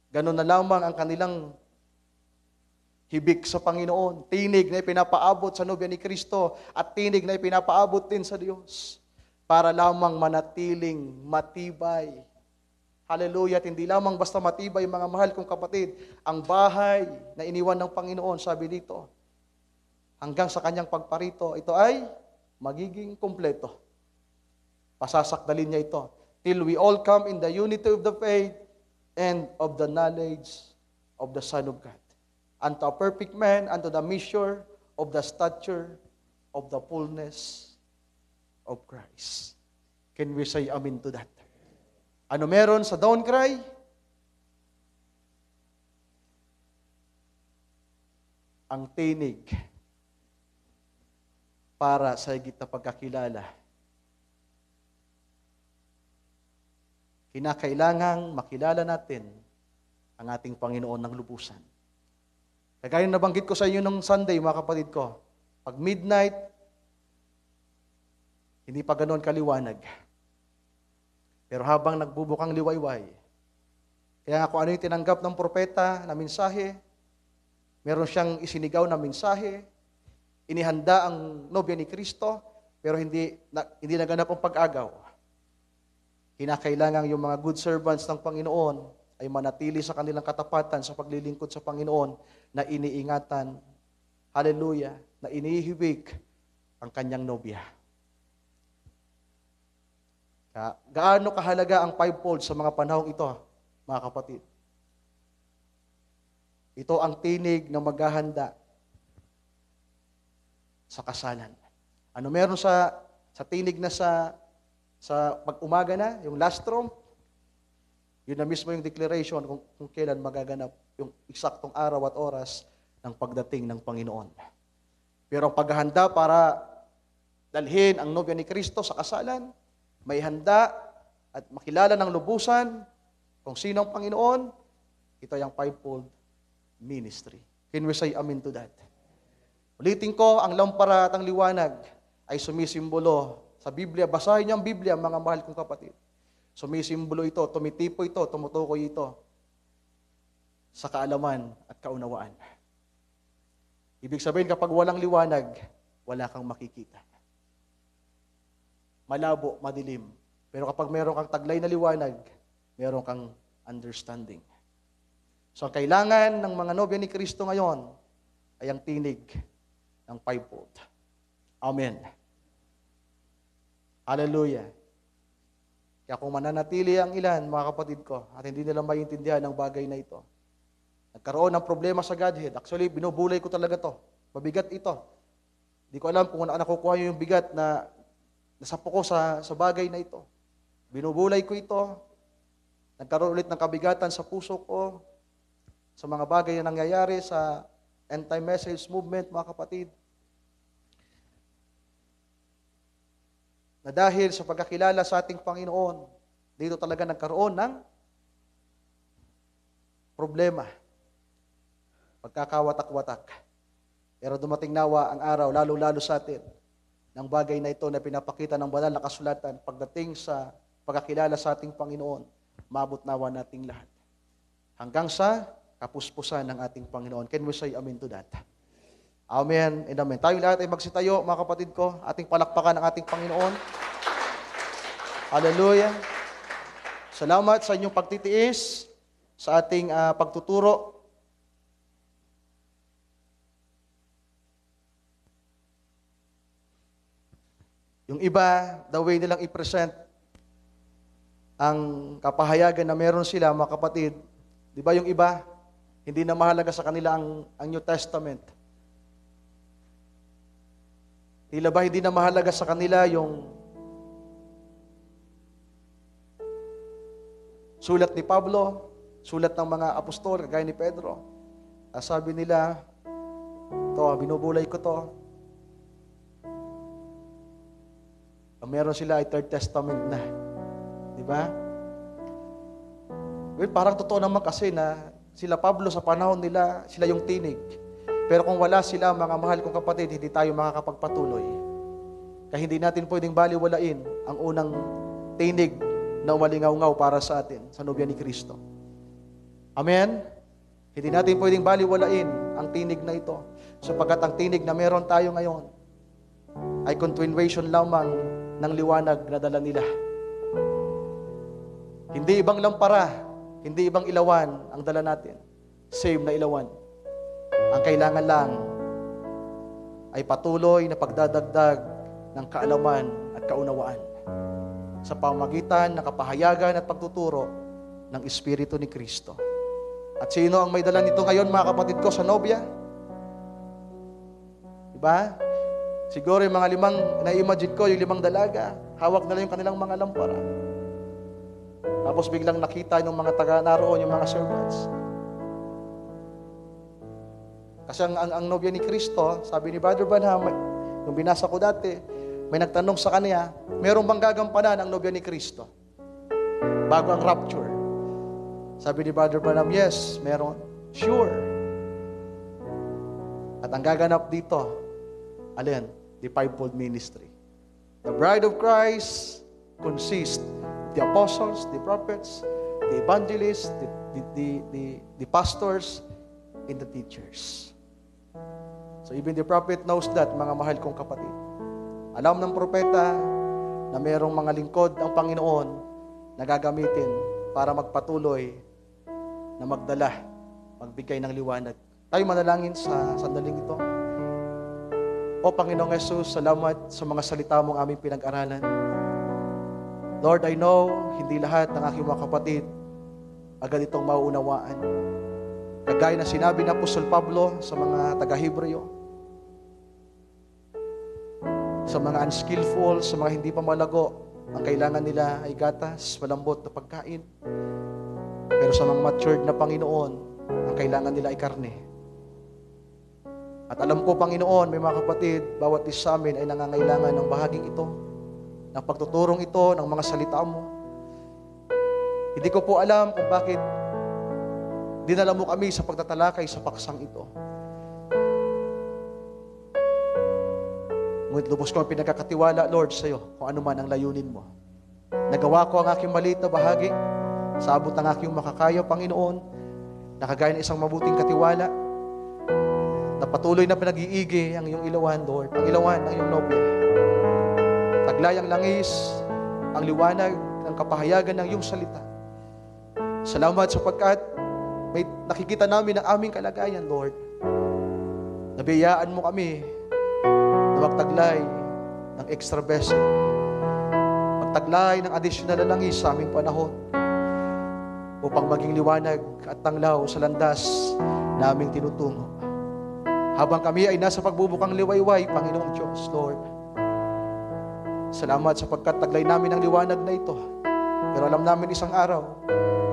Ganun na lamang ang kanilang hibik sa Panginoon. Tinig na ipinapaabot sa nobya ni Kristo at tinig na ipinapaabot din sa Diyos para lamang manatiling matibay. Hallelujah. At hindi lamang basta matibay, mga mahal kong kapatid, ang bahay na iniwan ng Panginoon, sabi dito, hanggang sa kanyang pagparito, ito ay magiging kumpleto. Pasasakdalin niya ito. Till we all come in the unity of the faith and of the knowledge of the Son of God. Unto a perfect man, unto the measure of the stature of the fullness of Christ. Can we say amen to that? Ano meron sa dawn cry? Ang tinig para sa higit na pagkakilala. Kinakailangang makilala natin ang ating Panginoon ng lubusan. Kagaya nabanggit ko sa inyo nung Sunday, mga kapatid ko, pag midnight, hindi pa ganoon kaliwanag. Pero habang nagbubukang liwayway, kaya nga kung ano yung tinanggap ng propeta na mensahe, meron siyang isinigaw na mensahe, inihanda ang nobya ni Kristo, pero hindi naganap ang pag-agaw. Kinakailangan yung mga good servants ng Panginoon ay manatili sa kanilang katapatan sa paglilingkod sa Panginoon na iniingatan, hallelujah, na inihibik ang kanyang nobya. Gaano kahalaga ang fivefold sa mga panahong ito, mga kapatid? Ito ang tinig na maghahanda sa kasalan. Ano meron sa tinig na sa pag-umaga na, yung last trump, yun na mismo yung declaration kung kailan magaganap yung eksaktong araw at oras ng pagdating ng Panginoon. Pero ang paghahanda para dalhin ang nobya ni Kristo sa kasalan, may handa at makilala ng lubusan kung sino ang Panginoon, ito ay ang fivefold ministry. Can we say amen to that? Ulitin ko, ang lampara at ang liwanag ay sumisimbolo sa Biblia. Basahin niyo ang Biblia, mga mahal kong kapatid. Sumisimbolo ito, tumitipo ito, tumutukoy ito sa kaalaman at kaunawaan. Ibig sabihin, kapag walang liwanag, wala kang makikita. Malabo, madilim. Pero kapag meron kang taglay na liwanag, meron kang understanding. So, ang kailangan ng mga nobya ni Kristo ngayon ay ang tinig ng fivefold. Amen. Hallelujah. Kaya kung mananatili ang ilan, mga kapatid ko, at hindi nila maintindihan ang bagay na ito, nagkaroon ng problema sa Godhead. Actually, binubulay ko talaga to. Mabigat ito. Hindi ko alam kung nakukuha nyo yung bigat na nasapo ko sa bagay na ito. Binubulay ko ito. Nagkaroon ulit ng kabigatan sa puso ko sa mga bagay na nangyayari sa end-time message movement, mga kapatid. Na dahil sa pagkakilala sa ating Panginoon, dito talaga nagkaroon ng problema, pagkakawatak-watak. Pero dumating nawa ang araw, lalo-lalo sa atin, ng bagay na ito na pinapakita ng banal na kasulatan pagdating sa pagkakilala sa ating Panginoon, maabot nawa nating lahat. Hanggang sa kapuspusan ng ating Panginoon. Can we say amen to that? Amen and amen. Tayo lahat ay magsitayo, mga kapatid ko, ating palakpakan ang ating Panginoon. Hallelujah. Salamat sa inyong pagtitiis, sa ating pagtuturo. Yung iba, the way nilang i-present ang kapahayagan na meron sila, mga kapatid, di ba yung iba, hindi na mahalaga sa kanila ang New Testament. Tila ba hindi na mahalaga sa kanila yung sulat ni Pablo, sulat ng mga apostol, kagaya ni Pedro. Sabi nila, binubulay ko to. Meron sila ay Third Testament na. Di ba? Well, parang totoo naman kasi na sila Pablo sa panahon nila, sila yung tinig. Pero kung wala sila, mga mahal kong kapatid, hindi tayo makakapagpatuloy. Kaya hindi natin pwedeng baliwalain ang unang tinig na umalingaw-ngaw para sa atin, sa nobya ni Kristo. Amen? Hindi natin pwedeng baliwalain ang tinig na ito, sapagkat ang tinig na meron tayo ngayon ay continuation lamang ng liwanag na dala nila. Hindi ibang lampara, hindi ibang ilawan ang dala natin. Same na ilawan. Ang kailangan lang ay patuloy na pagdadagdag ng kaalaman at kaunawaan sa pamagitan ng kapahayagan at pagtuturo ng Espiritu ni Kristo. At sino ang may dala nito ngayon, mga kapatid ko, sa nobya? Diba? Siguro yung mga na-imagine ko, yung 5 dalaga, hawak na lang yung kanilang mga lampara. Tapos biglang nakita yung mga taga naroon, yung mga servants. Kasi ang nobya ni Kristo, sabi ni Brother Branham, nung binasa ko dati, may nagtanong sa kanya, meron bang gagampanan ang nobya ni Kristo bago ang rapture? Sabi ni Brother Branham, yes, meron. Sure. At ang gaganap dito, alin? The fivefold ministry. The bride of Christ consists of the apostles, the prophets, the evangelists, the pastors, and the teachers. So even the prophet knows that, mga mahal kong kapatid. Alam ng propeta na mayroong mga lingkod ang Panginoon na gagamitin para magpatuloy na magdala, magbigay ng liwanag. Tayo manalangin sa sandaling ito. O Panginoong Yesus, salamat sa mga salita mong aming pinag-aralan. Lord, I know, hindi lahat ng aking mga kapatid agad itong mauunawaan. Kagaya na sinabi ng Apostol Pablo sa mga taga-Hebreo, sa mga unskillful, sa mga hindi pa malago, ang kailangan nila ay gatas, malambot na pagkain. Pero sa mga matured na Panginoon, ang kailangan nila ay karne. At alam ko, Panginoon, may mga kapatid, bawat isa sa amin ay nangangailangan ng bahaging ito, ng pagtuturong ito, ng mga salita mo. Hindi ko po alam kung bakit dinala mo kami sa pagtatalakay sa paksang ito. Ngunit lubos ko ang pinagkakatiwala, Lord, sa iyo, kung ano man ang layunin mo. Nagawa ko ang aking maliit na bahagi, sa abot ng aking makakaya, Panginoon, nakagaya ng isang mabuting katiwala, na patuloy na pinag-iigi ang iyong ilawan, Lord, ang ilawan ng iyong nobya. Taglay ang langis, ang liwanag ng kapahayagan ng iyong salita. Salamat sapagkat may nakikita namin ang aming kalagayan, Lord. Nabiyayaan mo kami na magtaglay ng extra vessel, magtaglay ng additional na langis sa aming panahon upang maging liwanag at tanglaw sa landas na aming tinutungo. Habang kami ay nasa pagbubukang liwayway, Panginoong Diyos, Lord, salamat sapagkat taglay namin ang liwanag na ito. Pero alam namin isang araw,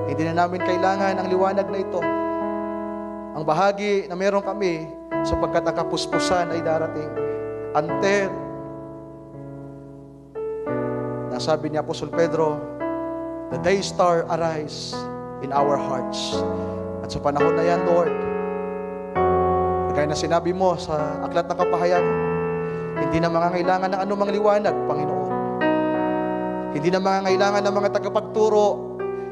hindi na namin kailangan ang liwanag na ito. Ang bahagi na meron kami, sapagkat ang kapuspusan ay darating. Until, nasabi ni Apostol Pedro, the day star arise in our hearts. At sa panahon na yan, Lord, kagaya na sinabi mo sa Aklat ng Kapahayagan, hindi na mangangailangan ng anumang liwanag, Panginoon. Hindi na mangangailangan ng mga tagapagturo,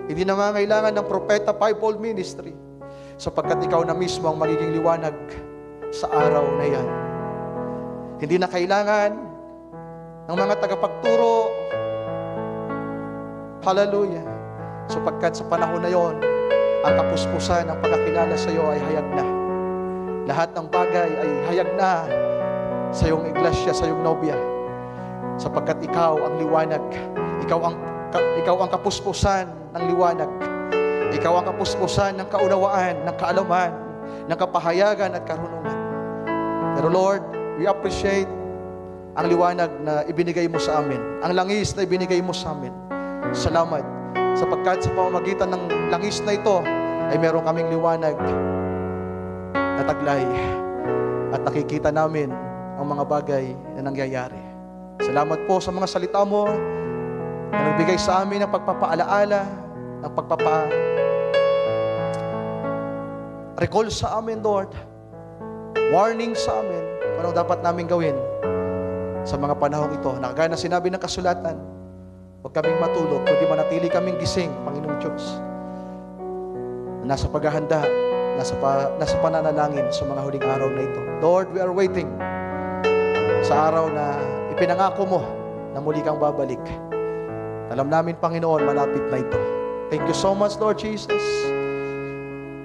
hindi na mangangailangan ng propeta, fivefold ministry, sapagkat ikaw na mismo ang magiging liwanag sa araw na yan. Hindi na kailangan ng mga tagapagturo, hallelujah, sapagkat sa panahon na yon, ang kapuspusan ng pagkakilala sa iyo ay hayag na. Lahat ng bagay ay hayag na sa iyong iglesia, sa iyong nobya, sapagkat ikaw ang liwanag, ikaw ang kapuspusan ng liwanag, ikaw ang kapuspusan ng kaunawaan, ng kaalaman, ng kapahayagan at karunungan. Pero Lord, we appreciate ang liwanag na ibinigay mo sa amin, ang langis na ibinigay mo sa amin. Salamat, sapagkat sa pamamagitan ng langis na ito ay meron kaming liwanag na taglay at nakikita namin ang mga bagay na nangyayari. Salamat po sa mga salita mo na nagbigay sa amin ng pagpapaalaala, ng recall sa amin, Lord, warning sa amin kung ano dapat namin gawin sa mga panahong ito. Nakagaya na sinabi ng kasulatan, huwag kaming matulog, kundi manatili kaming gising, Panginoong Diyos. Nasa paghahanda, nasa pananalangin sa mga huling araw na ito. Lord, we are waiting sa araw na ipinangako mo na muli kang babalik. Alam namin, Panginoon, malapit na ito. Thank you so much, Lord Jesus.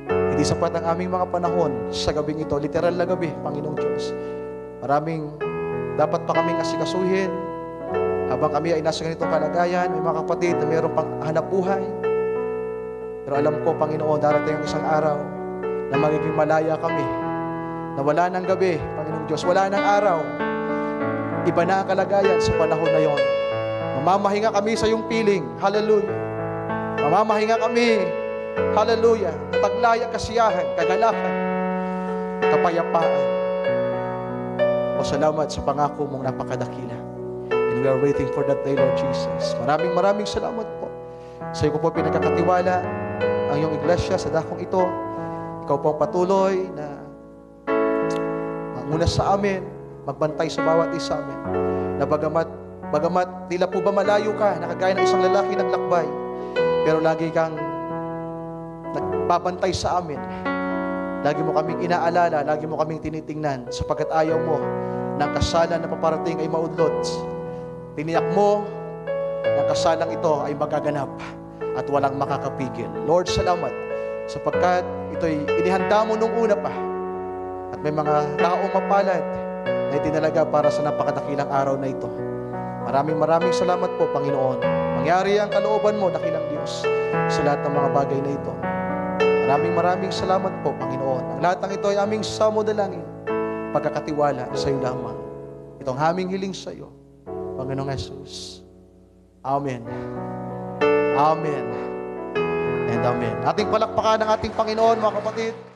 Hindi sapat ang aming mga panahon sa gabing ito, literal na gabi, Panginoong Diyos. Maraming dapat pa kaming asikasuhin habang kami ay nasa ganitong kalagayan. May mga kapatid na mayroong pang hanap buhay. Pero alam ko, Panginoon, darating ang isang araw na magiging malaya kami, na wala ng gabi, Panginoong Diyos, wala ng araw. Iba na ang kalagayan sa panahon na yon. Mamamahinga kami sa iyong piling. Hallelujah. Mamamahinga kami, hallelujah, taglay ang kasiyahan, kagalakan, kapayapaan. O salamat sa pangako mong napakadakila. And we are waiting for that day, Lord Jesus. Maraming salamat po. Sa iyo ko po pinagkakatiwala ang iyong iglesia sa dakong ito. Ikaw po ang patuloy na manguna sa amin, magbantay sa bawat isa amin. Na bagamat tila po ba malayo ka, nakagaya ng isang lalaki naglakbay, pero lagi kang nagbabantay sa amin. Lagi mo kaming inaalala, lagi mo kaming tinitingnan, sapagkat ayaw mo ng kasalan na paparating ay maudlot. Tiniyak mo na kasalang ito ay magaganap at walang makakapigil. Lord, salamat, sapagkat ito'y inihanda mo nung una pa, at may mga taong mapalad na itinalaga para sa napakadakilang araw na ito. Maraming salamat po, Panginoon. Mangyari ang kalooban mo, dakilang Diyos, sa lahat ng mga bagay na ito. Maraming salamat po, Panginoon. Ang lahat ng ito ay aming samudalangin, pagkakatiwala sa iyo lamang. Itong aming hiling sa iyo, Panginoong Jesus. Amen. Amen. And amen. Ating palakpakan ng ating Panginoon, mga kapatid.